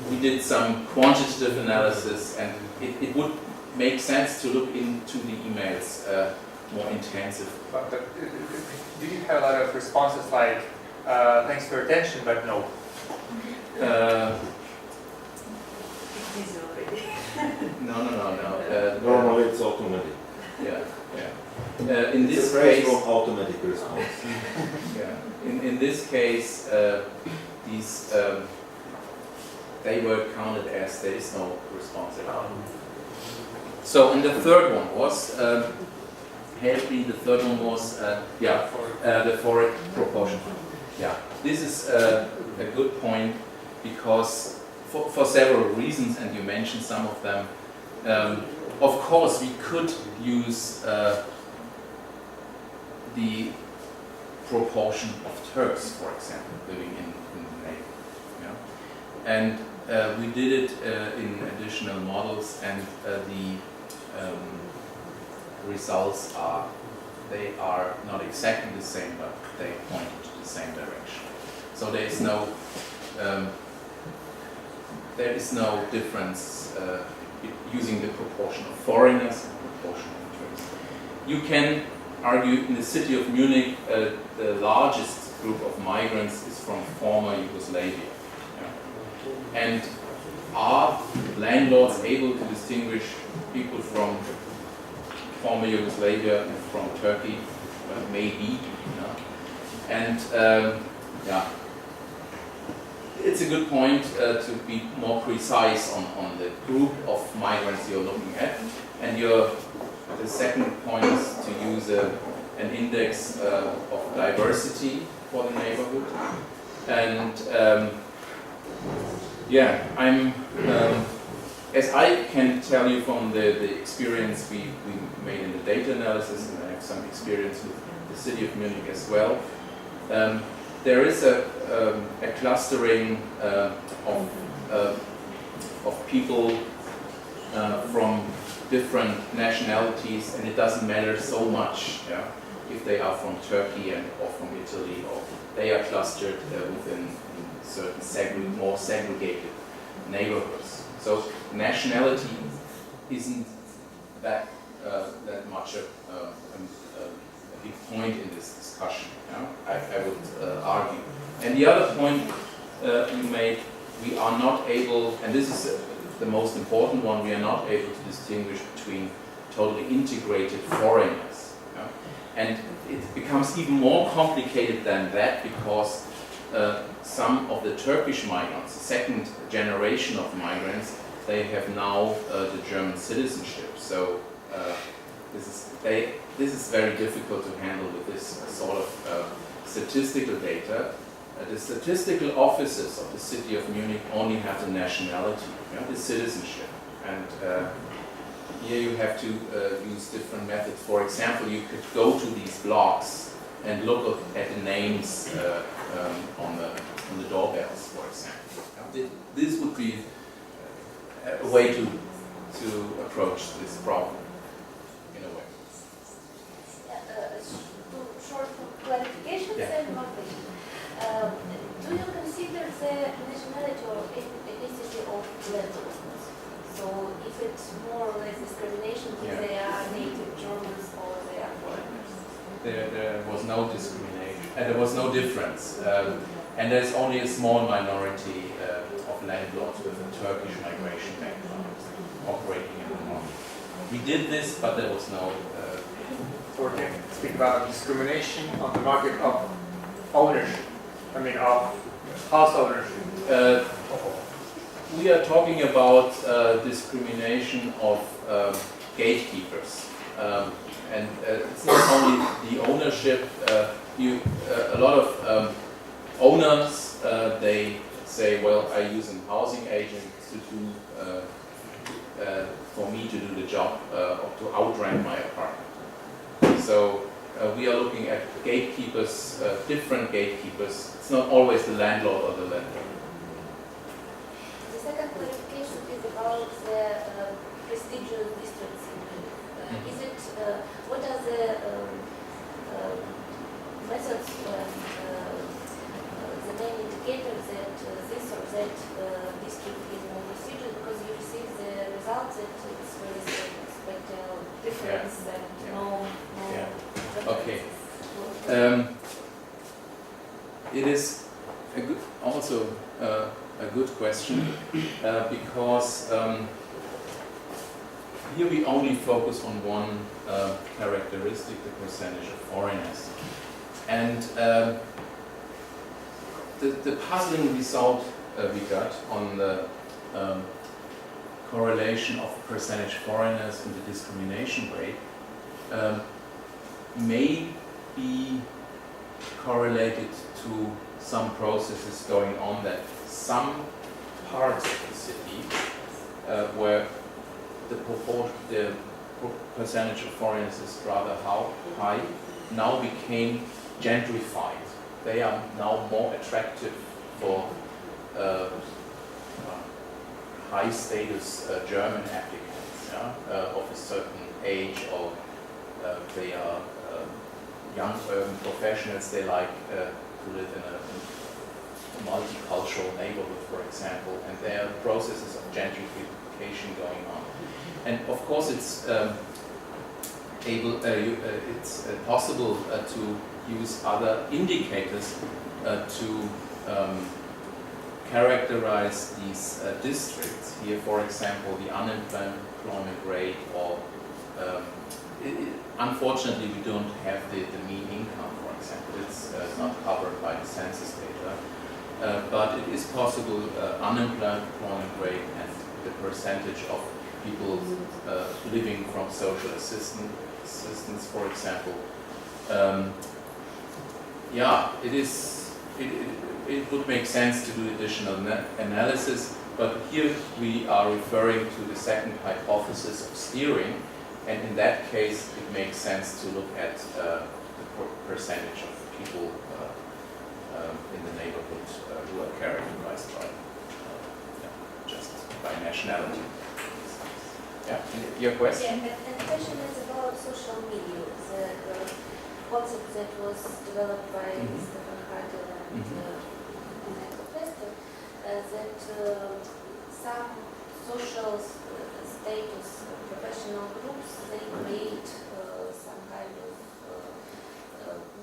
we did some quantitative analysis, and it would make sense to look into the emails more intensive. But do you have a lot of responses like, thanks for your attention, but no? No. Normally it's automatic. Yeah. In this phrase case, from automatic response. yeah. In this case, these they were counted as there is no response at all. So, and the third one was helpfully. The third one was the forward proportion. Yeah, this is a good point because for several reasons, and you mentioned some of them. Of course, we could use the proportion of Turks, for example, living in the neighborhood. Yeah? And we did it in additional models, and the results they are not exactly the same, but they point to the same direction. So there is no difference using the proportion of foreigners and proportion of Turks. You can argue in the city of Munich, the largest group of migrants is from former Yugoslavia. Yeah? And are landlords able to distinguish people from former Yugoslavia and from Turkey? Well, maybe. You know? And it's a good point to be more precise on the group of migrants you're looking at. And the second point is to use an index of diversity for the neighborhood. And I'm as I can tell you from the experience we made in the data analysis, and I have some experience with the city of Munich as well. There is a clustering of people from different nationalities, and it doesn't matter so much if they are from Turkey or from Italy, or they are clustered within certain more segregated neighborhoods. So nationality isn't that much a big point in this discussion. I would argue. And the other point you made, we are not able, and this is the most important one, we are not able to distinguish between totally integrated foreigners. And it becomes even more complicated than that because some of the Turkish migrants, the second generation of migrants, they have now the German citizenship. So this is very difficult to handle with this sort of statistical data. The statistical offices of the city of Munich only have the nationality, the citizenship. And here you have to use different methods. For example, you could go to these blogs and look at the names on the doorbells, for example. This would be a way to approach this problem in a way. Short clarifications and one question. Do you consider the nationality or ethnicity of landlords? So if it's more or less discrimination, if they are native Germans or they are foreigners? There was no discrimination, and there was no difference. And there's only a small minority of landlords with a Turkish migration background operating in the market. We did this, but there was no... So we can speak about discrimination on the market of ownership, of house ownership. We are talking about discrimination of gatekeepers. And it's not only the ownership. A lot of owners, they say, well, I use a housing agent to do, for me to do the job, or to outrent my apartment. So we are looking at gatekeepers, different gatekeepers. It's not always the landlord or the landlord. The second clarification is about the prestigious distancing. Is it, what are the methods, the main indicators that this or that district is more prestigious, because you receive the results that it's very serious, but difference and no Okay. It is a good, also a good question because here we only focus on one characteristic, the percentage of foreigners. And the puzzling result we got on the correlation of percentage foreigners and the discrimination rate may be correlated to some processes going on that some parts of the city where the percentage of foreigners is rather high now became gentrified. They are now more attractive for high status German applicants of a certain age, or they are young urban professionals. They like to live in a multicultural neighborhood, for example, and there are processes of gentrification going on. And of course, it's possible to use other indicators to characterize these districts. Here, for example, the unemployment rate, or unfortunately, we don't have the mean income, for example. It's not covered by the census data. But it is possible unemployment rate and the percentage of people living from social assistance, for example. It would make sense to do additional analysis, but here we are referring to the second hypothesis of steering, and in that case it makes sense to look at the percentage of people in the neighborhood who are characterized by just by nationality. Yeah, your question? Yeah, and the question is about social media, the concept that was developed by Mr. and Professor, that some social status professional groups, they create some kind of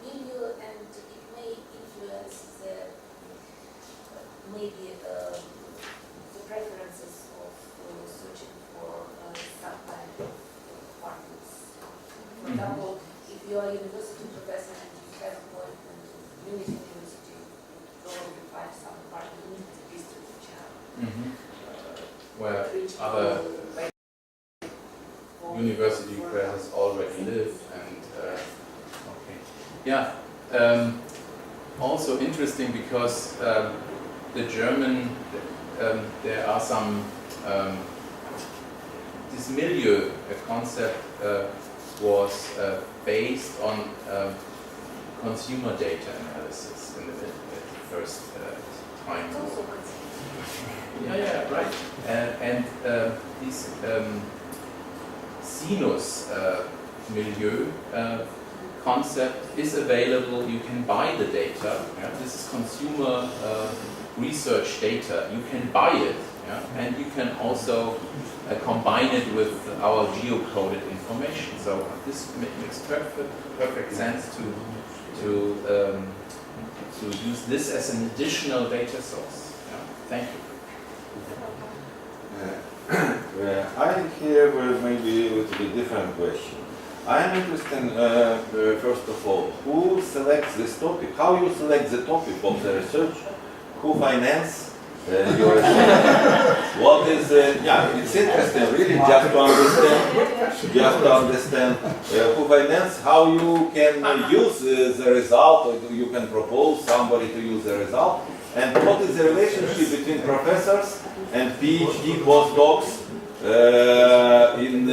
milieu, and it may influence the the preferences of searching for some kind of partners. For example, if you are a university professor and you have an appointment in Munich University, you probably find some partner in the district which have where other university professors already live, and also interesting because the German, there are some this milieu concept was based on consumer data analysis in the first time. Right. And this sinus milieu concept is available. You can buy the data. Yeah? This is consumer research data. You can buy it, yeah? And you can also combine it with our geocoded information. So this makes perfect sense to use this as an additional data source. Yeah? Thank you. I have maybe a little bit different question. I am interested, first of all, who selects this topic? How you select the topic of the research? Who finance your research? What is, yeah, it's interesting really just to understand who finance, how you can use the result, or you can propose somebody to use the result, and what is the relationship between professors and PhD postdocs in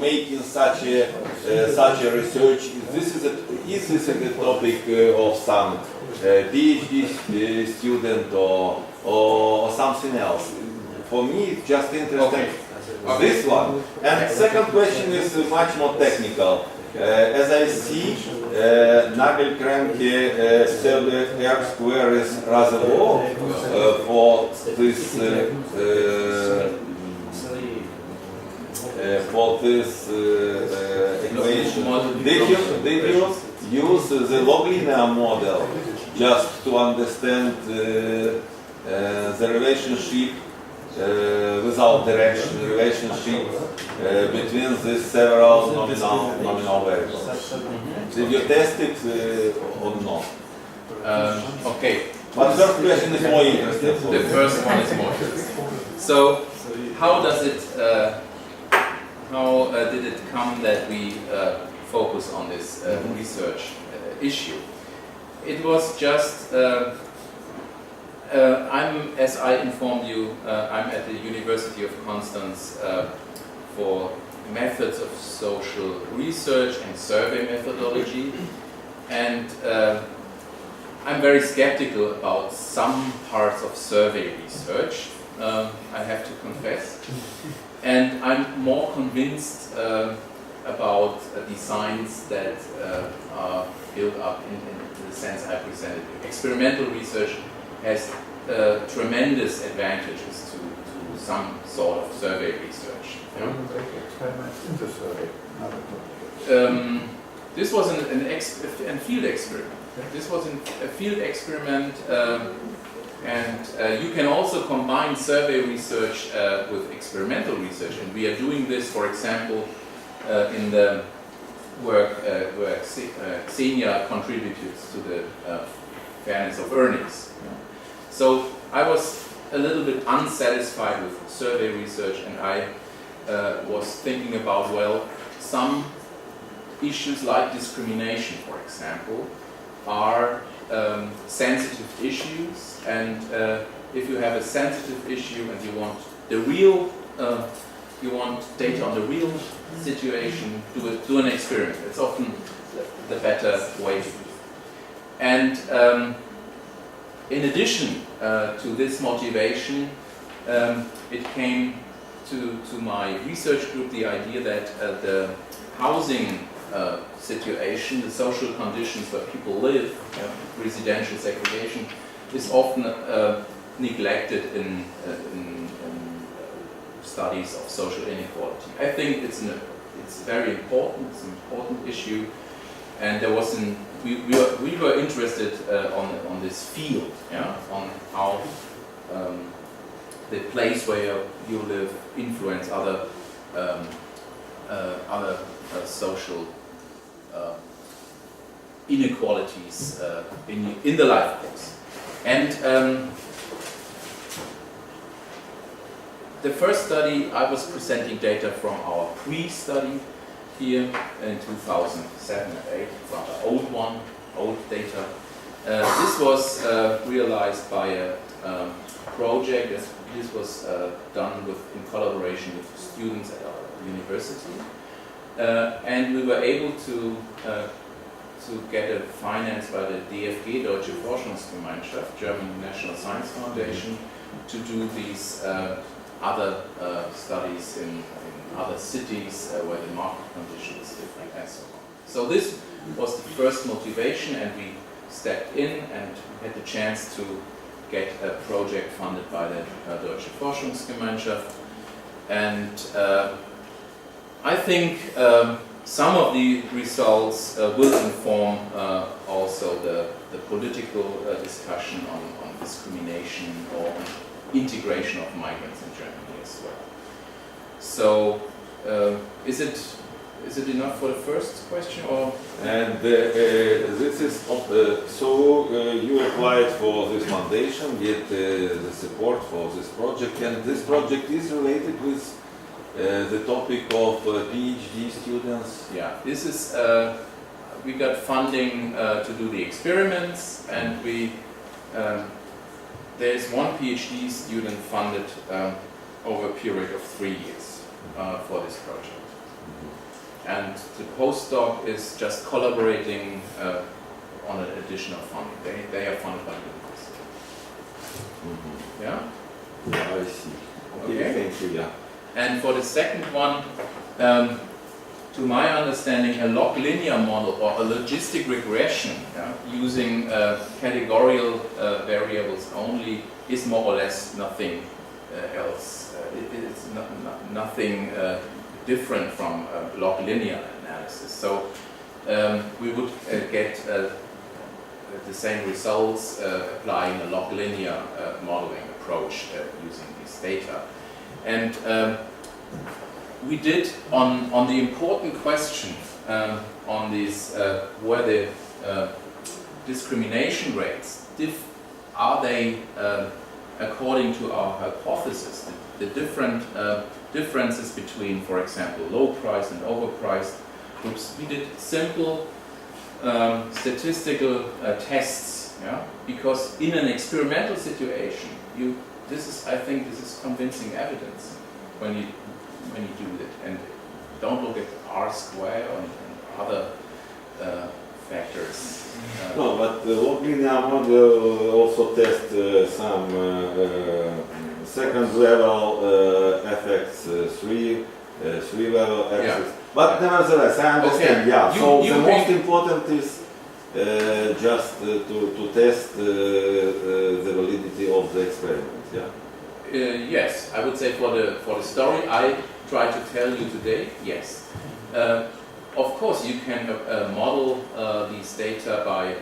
making such a research. Is this a topic of some PhD student or something else? For me, it's just interesting. This one. And second question is much more technical. As I see, Nagelkranke pseudo-R square is rather low for this equation. Did you use the log linear model just to understand the relationship without direction, relationship between these several nominal variables? Did you test it or not? Okay. But the first question is more interesting. The first one is more interesting. So, how does it? How did it come that we focus on this research issue? It was just. As I informed you, I'm at the University of Constance for methods of social research and survey methodology, and I'm very skeptical about some parts of survey research, I have to confess, and I'm more convinced about designs that are built up in the sense I presented. Experimental research has tremendous advantages to some sort of survey research. This was a field experiment. This was a field experiment, and you can also combine survey research with experimental research. And we are doing this, for example, in the work where Xenia contributed to the fairness of earnings. So I was a little bit unsatisfied with survey research, and I was thinking about, well, some issues like discrimination, for example, are sensitive issues, and if you have a sensitive issue and you want the real, you want data on the real situation, do an experiment. It's often the better way to do it. And in addition to this motivation, it came to my research group the idea that the housing situation, the social conditions where people live, residential segregation, is often neglected in studies of social inequality. I think it's very important. It's an important issue, and there was we were interested on this field, on how the place where you live influence other social inequalities in the life course. And the first study, I was presenting data from our pre-study here in 2007 and 2008, rather old data. This was realized by a project. This was done in collaboration with students at our university, and we were able to get a finance by the DFG, Deutsche Forschungsgemeinschaft, German National Science Foundation, to do these other studies in other cities where the market condition is different and so on. So this was the first motivation, and we stepped in and had the chance to get a project funded by the Deutsche Forschungsgemeinschaft. And I think some of the results will inform also the political discussion on discrimination or integration of migrants in Germany as well. So, is it enough for the first question, or? And this is so you applied for this foundation, get the support for this project, and this project is related with the topic of PhD students. Yeah, this is we got funding to do the experiments, and we there is one PhD student funded over a period of 3 years for this project. And the postdoc is just collaborating on an additional funding. They are funded by the university. Yeah? Yeah, I see. Okay, thank you, yeah. And for the second one, to my understanding, a log linear model or a logistic regression using categorical variables only is more or less nothing else. It's nothing different from log linear analysis. So we would get the same results applying a log linear modeling approach using these data. And we did on the important question on these were the discrimination rates, are they according to our hypothesis, the different differences between, for example, low-priced and overpriced groups. We did simple statistical tests, because in an experimental situation, I think this is convincing evidence when you do it, and don't look at R square and other factors. No, but the log linear model also test some second level effects, three level effects. But nevertheless, I understand. Yeah. So the most important is just to test the validity of the experiment. Yeah. Yes, I would say for the story I try to tell you today. Yes. Of course, you can model these data by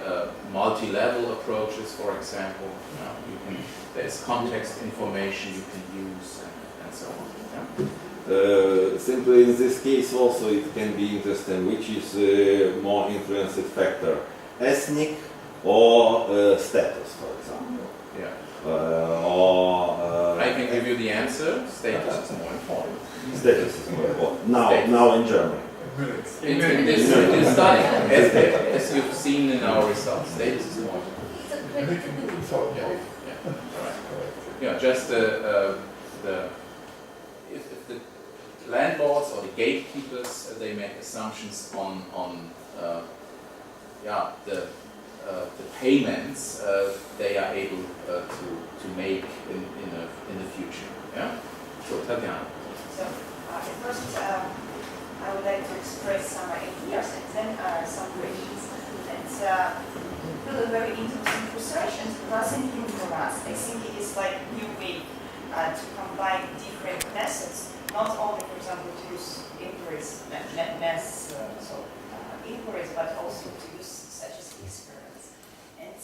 multi-level approaches, for example. There's context information you can use and so on. Yeah? Simply in this case also it can be interesting which is more influencing factor, ethnic or status, for example. Yeah. I can give you the answer. Status is more important. Status is more important. Now in Germany. In this study, as you've seen in our results, status is more important. Yeah, just if the landlords or the gatekeepers they make assumptions on the payments they are able to make in the future. Yeah. So Tatiana. So first I would like to express some ideas and then some questions. It's really very interesting research, and wasn't new for us. I think it is like a new way to combine different methods, not only, for example, to use inquiries, mass inquiries, but also to use such as experiments. And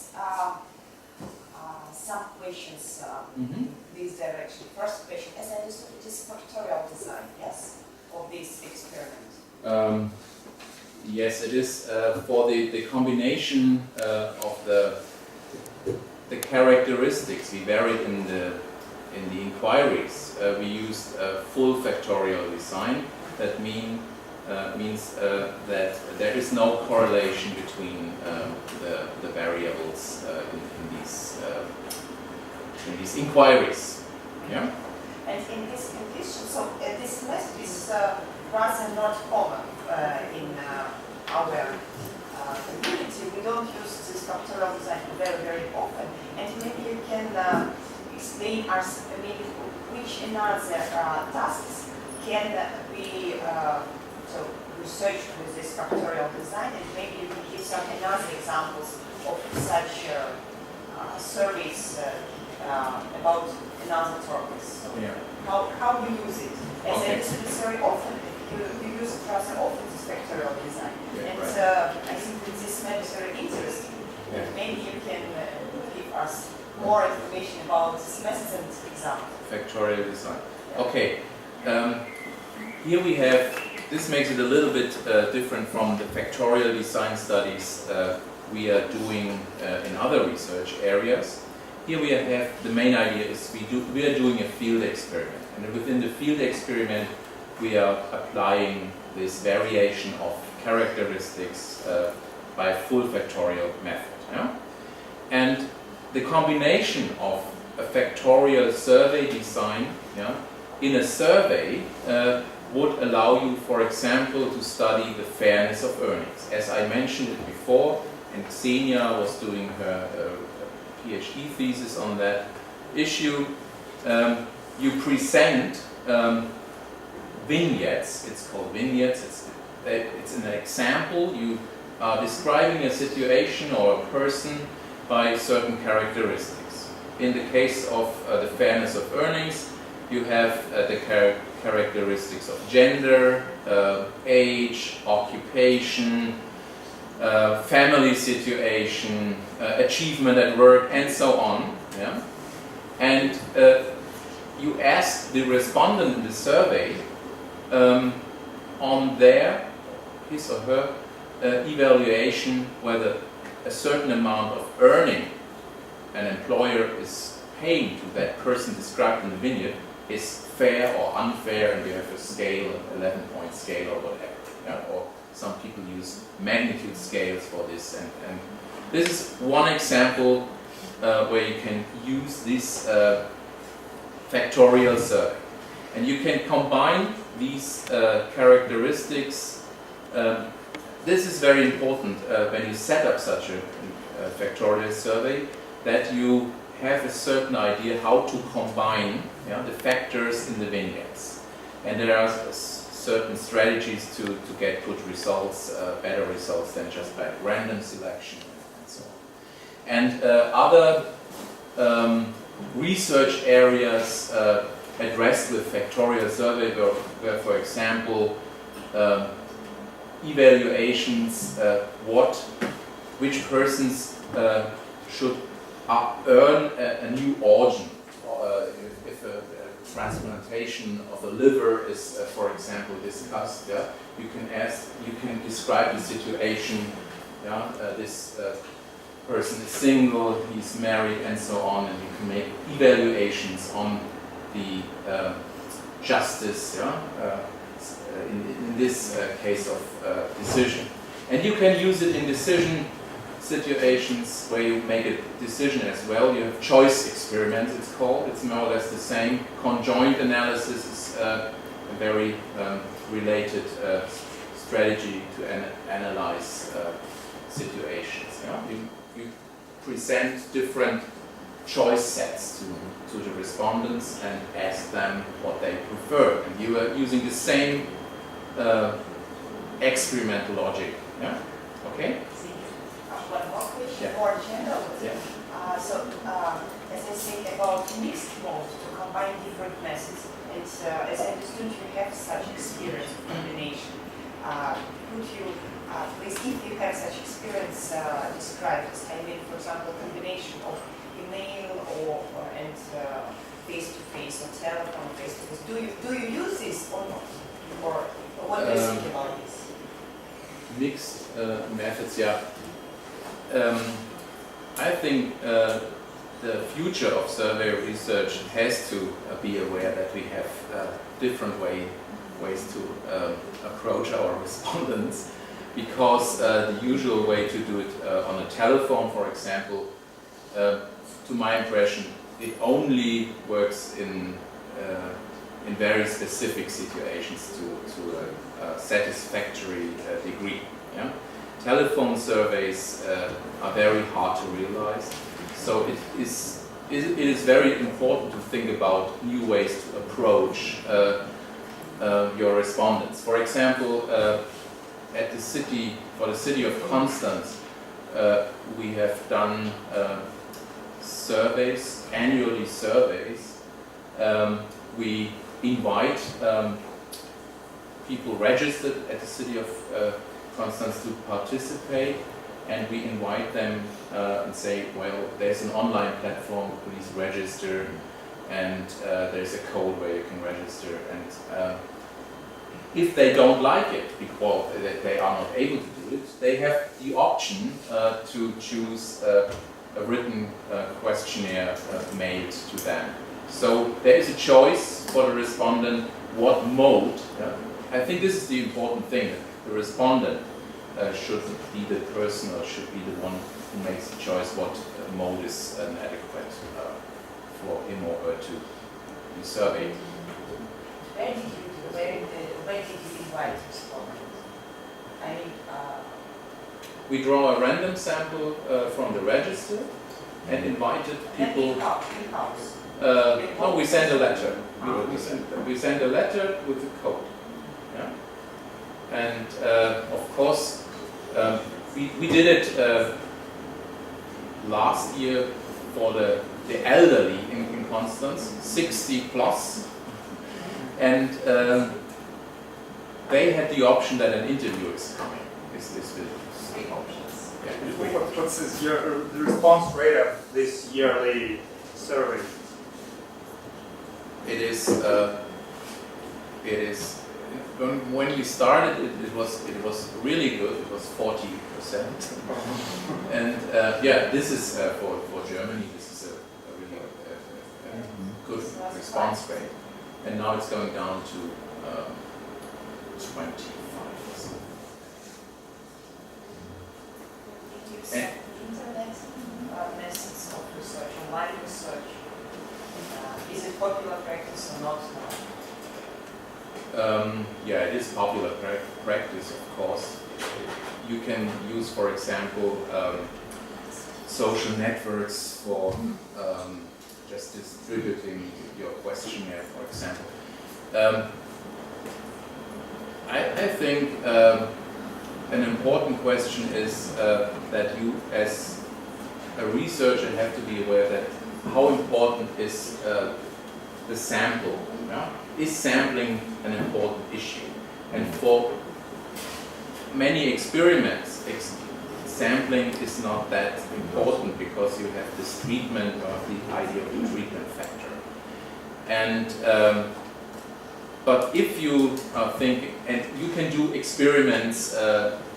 some questions in this direction. First question, as I understood, it is factorial design, yes, of this experiment. Yes, it is for the combination of the characteristics we varied in the inquiries. We used full factorial design. That means that there is no correlation between the variables in these inquiries. Yeah. And in this condition, so this method is rather not common in our community. We don't use this factorial design very, very often. And maybe you can explain us maybe which another tasks can be research with this factorial design, and maybe you can give some another examples of such surveys about another topics. So Yeah. how you use it? As Okay. I understood it's very often, you use it rather often, this factorial design. Yeah, And right. I think that this matter is very interesting. Yeah. Maybe you can give us more information about this method and example. Factorial design. Okay. Here we have, this makes it a little bit different from the factorial design studies we are doing in other research areas. Here we have, the main idea is we are doing a field experiment. And within the field experiment, we are applying this variation of characteristics by a full factorial method. Yeah? And the combination of a factorial survey design, yeah, in a survey would allow you, for example, to study the fairness of earnings. As I mentioned it before, and Xenia was doing her PhD thesis on that issue, you present vignettes. It's called vignettes. It's an example. You are describing a situation or a person by certain characteristics. In the case of the fairness of earnings, you have the characteristics of gender, age, occupation, family situation, achievement at work, and so on. Yeah? And you ask the respondent in the survey on his or her evaluation whether a certain amount of earning an employer is paying to that person described in the vignette is fair or unfair, and you have a scale, an 11-point scale or whatever. Yeah? Or some people use magnitude scales for this. And this is one example where you can use this factorial survey. And you can combine these characteristics. This is very important when you set up such a factorial survey, that you have a certain idea how to combine, yeah, the factors in the vignettes. And there are certain strategies to get good results, better results than just by random selection and so on. And other research areas addressed with factorial survey were, for example, evaluations, which persons should earn a new organ. If a transplantation of the liver is, for example, discussed, yeah, you can describe the situation. Yeah, this person is single, he's married, and so on, and you can make evaluations on the justice, yeah, in this case of decision. And you can use it in decision situations where you make a decision as well. You have choice experiments, it's called. It's more or less the same. Conjoint analysis is a very related strategy to analyze situations. Yeah? You present different choice sets to the respondents and ask them what they prefer. And you are using the same experimental logic. Yeah? Okay? One more question, Yeah. more general. Yeah. As I said about mixed mode, to combine different methods, and as I understood, you have such experience of combination. Could you, please, if you have such experience, describe this? I mean, for example, combination of email and face-to-face or telephone face-to-face. Do you use this or not? Or what do you think about this? Mixed methods, yeah. I think the future of survey research has to be aware that we have different ways to approach our respondents, because the usual way to do it on a telephone, for example, to my impression, it only works in very specific situations to a satisfactory degree. Yeah? Telephone surveys are very hard to realize, so it is very important to think about new ways to approach your respondents. For example, at the city, for the city of Constance, we have done surveys, annually surveys. We invite people registered at the city of Constance to participate, and we invite them and say, well, there's an online platform, please register, and there's a code where you can register. And if they don't like it, because they are not able to do it, they have the option to choose a written questionnaire made to them. So there is a choice for the respondent what mode. I think this is the important thing. The respondent should be the person, or should be the one who makes the choice what mode is adequate for him or her to be surveyed. Where did you invite respondents? We draw a random sample from the register and invited people. No, we send a letter. We send a letter with a code. Yeah? And of course, we did it last year for the elderly in Constance, 60 plus, and they had the option that an interview is coming. Options. Yeah. What's the response rate of this yearly survey? It is. When we started, it was really good. It was 40%, and yeah, this is for Germany. This is a really good response rate, and now it's going down to 25%. Internet methods of research, online research, is it popular practice or not? Yeah, it is popular practice, of course. You can use, for example, social networks for just distributing your questionnaire, for example. I think an important question is that you, as a researcher, have to be aware that how important is the sample. Yeah? Is sampling an important issue? And for many experiments, sampling is not that important because you have this treatment, or the idea of the treatment factor. And but if you think, and you can do experiments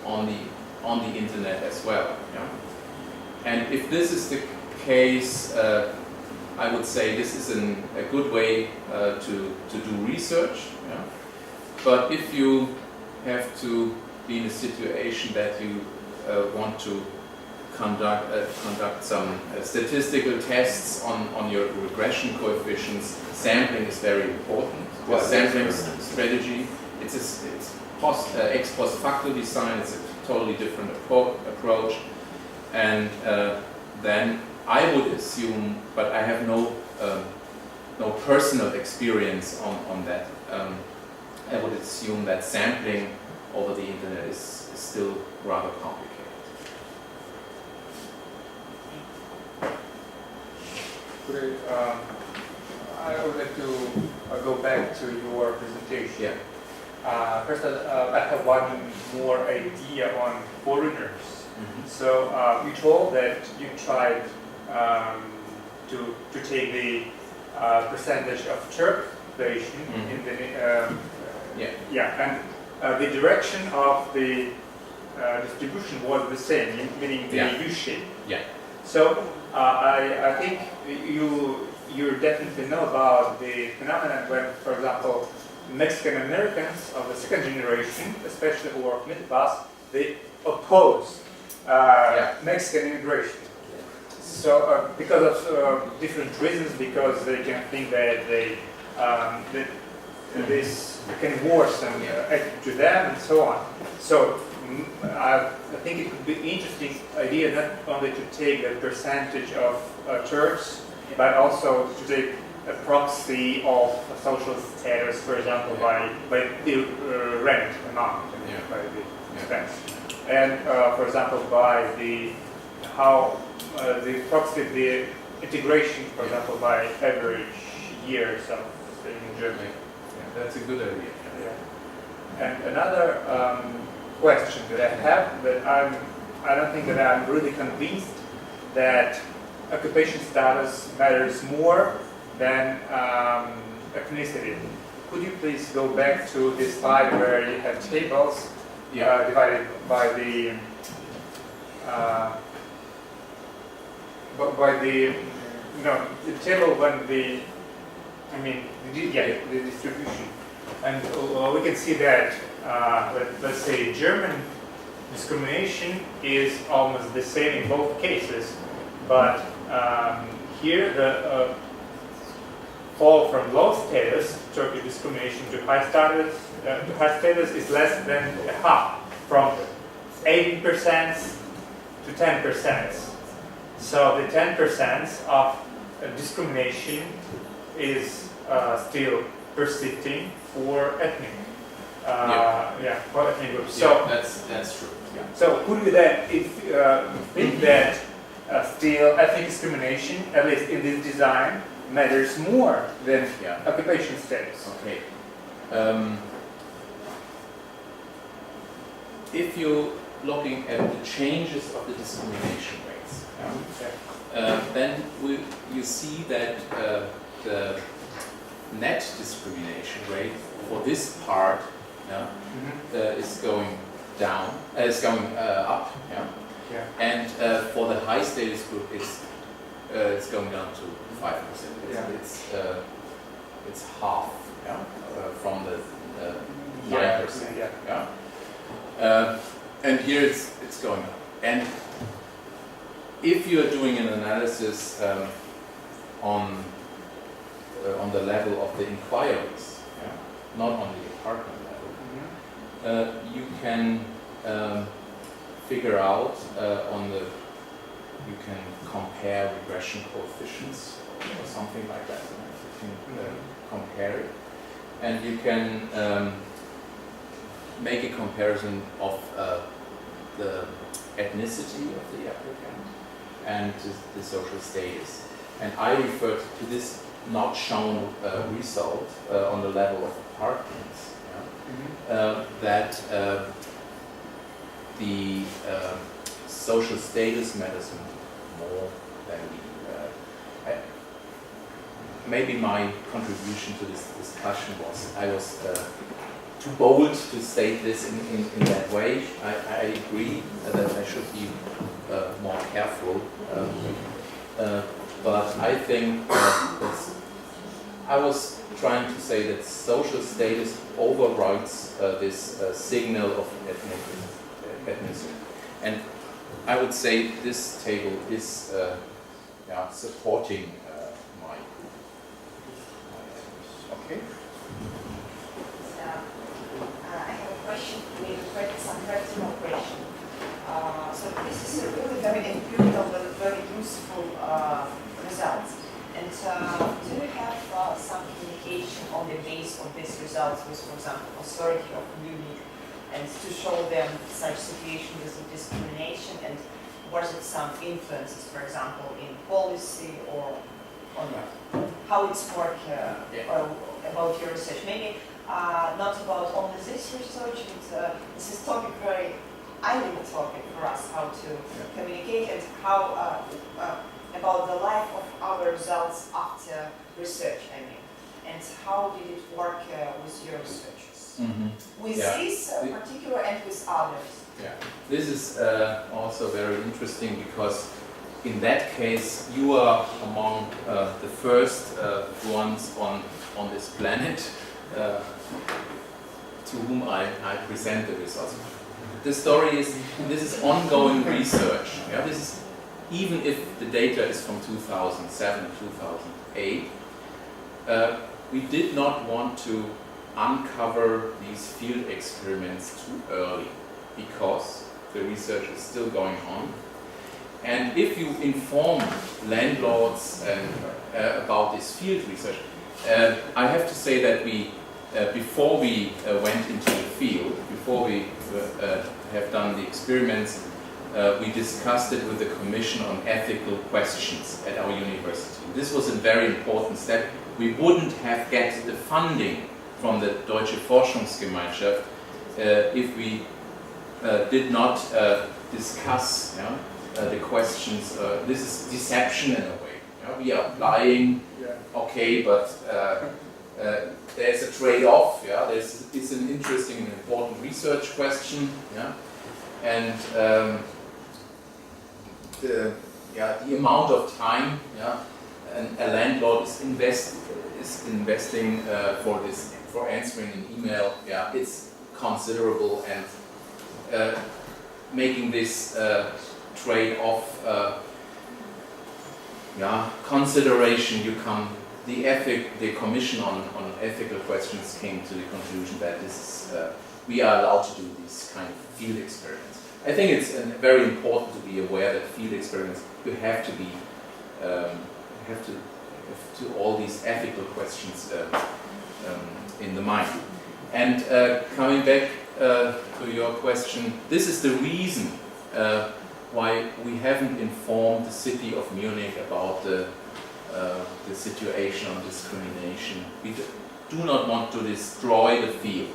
on the internet as well, yeah? And if this is the case, I would say this is a good way to do research. Yeah? But if you have to be in a situation that you want to conduct some statistical tests on your regression coefficients, sampling is very important. The sampling strategy, it's ex post facto design, it's a totally different approach, and then I would assume, but I have no personal experience on that. I would assume that sampling over the internet is still rather complicated. Great. I would like to go back to your presentation. Yeah. First, I have one more idea on foreigners. Mm-hmm. So you told that you tried to take the percentage of Turk population in the and the direction of the distribution was the same, meaning the U-shape. Yeah. So I think you definitely know about the phenomenon when, for example, Mexican Americans of the second generation, especially who are middle class, they oppose Mexican immigration. So because of different reasons, because they can think that this can worsen to them and so on. So I think it would be an interesting idea not only to take the percentage of Turks, but also to take a proxy of social status, for example, by the rent amount, by the expense. And for example, by the approximate the integration, for example, by average years of in Germany. Yeah, that's a good idea. Yeah. And another question that I have, that I don't think that I'm really convinced that occupation status matters more than ethnicity. Could you please go back to this slide where you have tables divided by the the table when the distribution, and we can see that let's say German discrimination is almost the same in both cases, but here the fall from low status, Turkish discrimination, to high status is less than half, from 18% to 10%. So the 10% of discrimination is still persisting for ethnic, for ethnic groups. So that's true. Yeah. So could we then think that still ethnic discrimination, at least in this design, matters more than occupation status? Okay. If you're looking at the changes of the discrimination rates, then you see that the net discrimination rate for this part is going down, is going up, and for the high status group, it's going down to 5%. It's half from the 9%. And here it's going up. And if you're doing an analysis on the level of the inquiries, not on the department level, you can figure out you can compare regression coefficients or something like that. You can compare it, and you can make a comparison of the ethnicity of the applicant and the social status. And I referred to this not shown result on the level of apartments, that the social status matters more than maybe my contribution to this discussion was I was too bold to state this in that way. I agree that I should be more careful, but I think I was trying to say that social status overrides this signal of ethnicity. And I would say this table is supporting my okay. I have a question, maybe some practical question. So this is a really very empirical but very useful results. And do you have some communication on the base of these results with, for example, authority of Munich, and to show them such situations with discrimination, and was it some influences, for example, in policy or not? How it's work about your research? Maybe not about only this research, but this is topic very ideal topic for us, how to communicate and how about the life of our results after research, and how did it work with your researchers? With this particular and with others? Yeah, this is also very interesting because in that case you are among the first ones on this planet to whom I present the results. The story is, this is ongoing research. This is, even if the data is from 2007, 2008, we did not want to uncover these field experiments too early because the research is still going on. And if you inform landlords and, about this field research, I have to say that we before we went into the field, before we have done the experiments, we discussed it with the Commission on Ethical Questions at our university. This was a very important step. We wouldn't have get the funding from the Deutsche Forschungsgemeinschaft if we did not discuss the questions. This is deception in a way. We are lying, okay, but there's a trade-off. It's an interesting and important research question. And the amount of time a landlord is investing for answering an email, it's considerable, and making this trade-off consideration, the Commission on Ethical Questions came to the conclusion that this is, we are allowed to do these kind of field experiments. I think it's very important to be aware that field experiments, you have to be, have all these ethical questions in the mind. And coming back to your question, this is the reason why we haven't informed the city of Munich about the situation on discrimination. We do not want to destroy the field,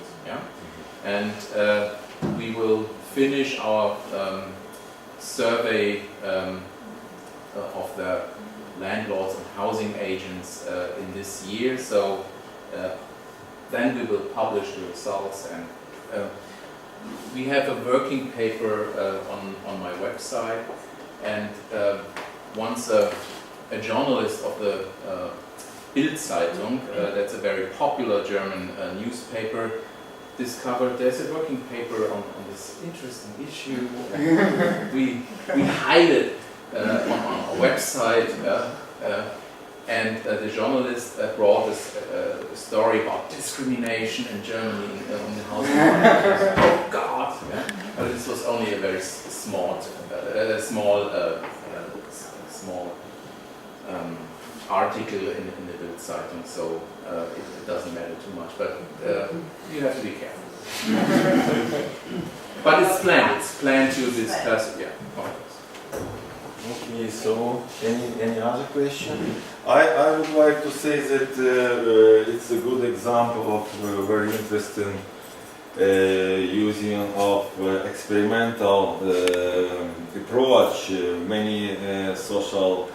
and we will finish our survey of the landlords and housing agents in this year. So then we will publish the results, and we have a working paper on my website, and once a journalist of the Bild-Zeitung, that's a very popular German newspaper, discovered there's a working paper on this interesting issue. we hide it on our website, and the journalist brought us a story about discrimination in Germany on the housing market. Oh God! But this was only a very small article in the Bild-Zeitung, so it doesn't matter too much. But you have to be careful. But it's planned to discuss it. Okay, so any other question? I would like to say that it's a good example of very interesting using of experimental approach. Many social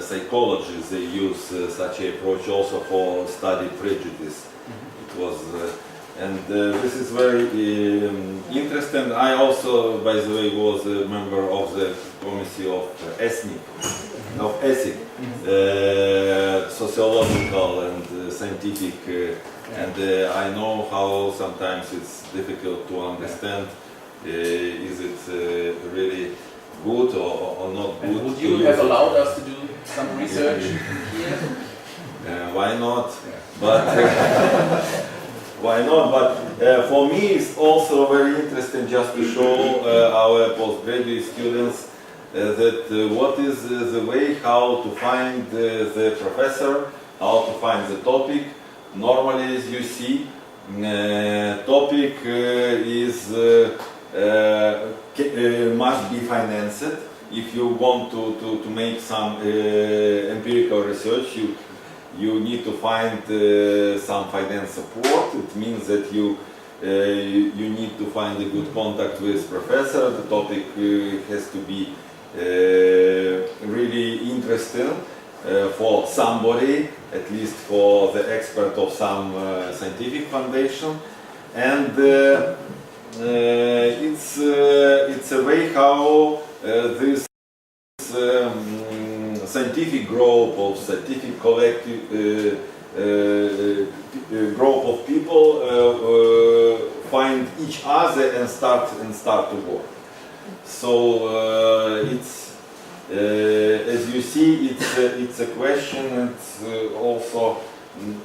psychologists, they use such an approach also for study prejudice. It was this is very interesting. I also, by the way, was a member of the committee of ethics, sociological and scientific, and I know how sometimes it's difficult to understand. Is it really good or not good? And would you have allowed us to do some research here? Why not? But why not? But for me, it's also very interesting just to show our postgraduate students that what is the way how to find the professor, how to find the topic. Normally, as you see, topic is must be financed. If you want to make some empirical research, you need to find some finance support. It means that you need to find a good contact with professor. The topic has to be really interesting for somebody, at least for the expert of some scientific foundation, and it's a way how this scientific group of scientific collective group of people find each other and start to work. So it's as you see, it's a question. It's also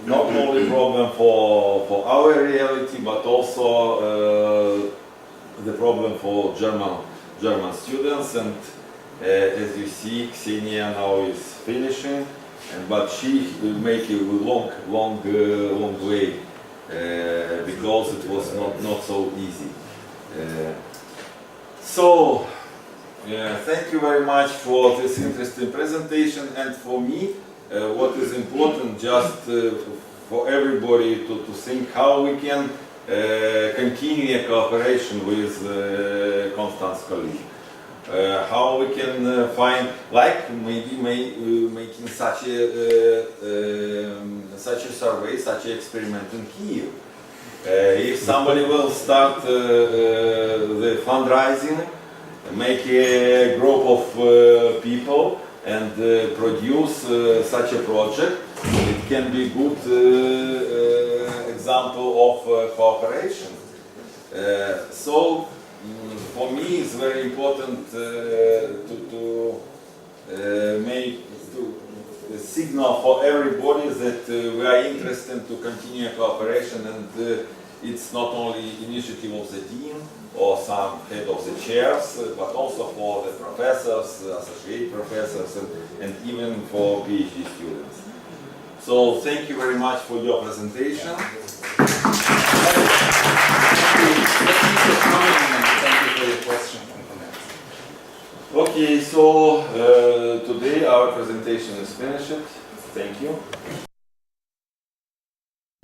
not only problem for our reality, but also the problem for German students. And as you see, Ksenia now is finishing, but she will make a long way because it was not so easy. So, thank you very much for this interesting presentation, and for me, what is important just for everybody to think how we can continue a cooperation with Constance colleague. How we can find, like maybe making such a survey, such an experiment in Kyiv. If somebody will start the fundraising, make a group of people and produce such a project, it can be good example of cooperation. So for me it's very important to make a signal for everybody that we are interested to continue cooperation, and it's not only initiative of the dean or some head of the chairs, but also for the professors, associate professors, and even for PhD students. So thank you very much for your presentation. Thank you for your question and comments. Okay, so today our presentation is finished. Thank you.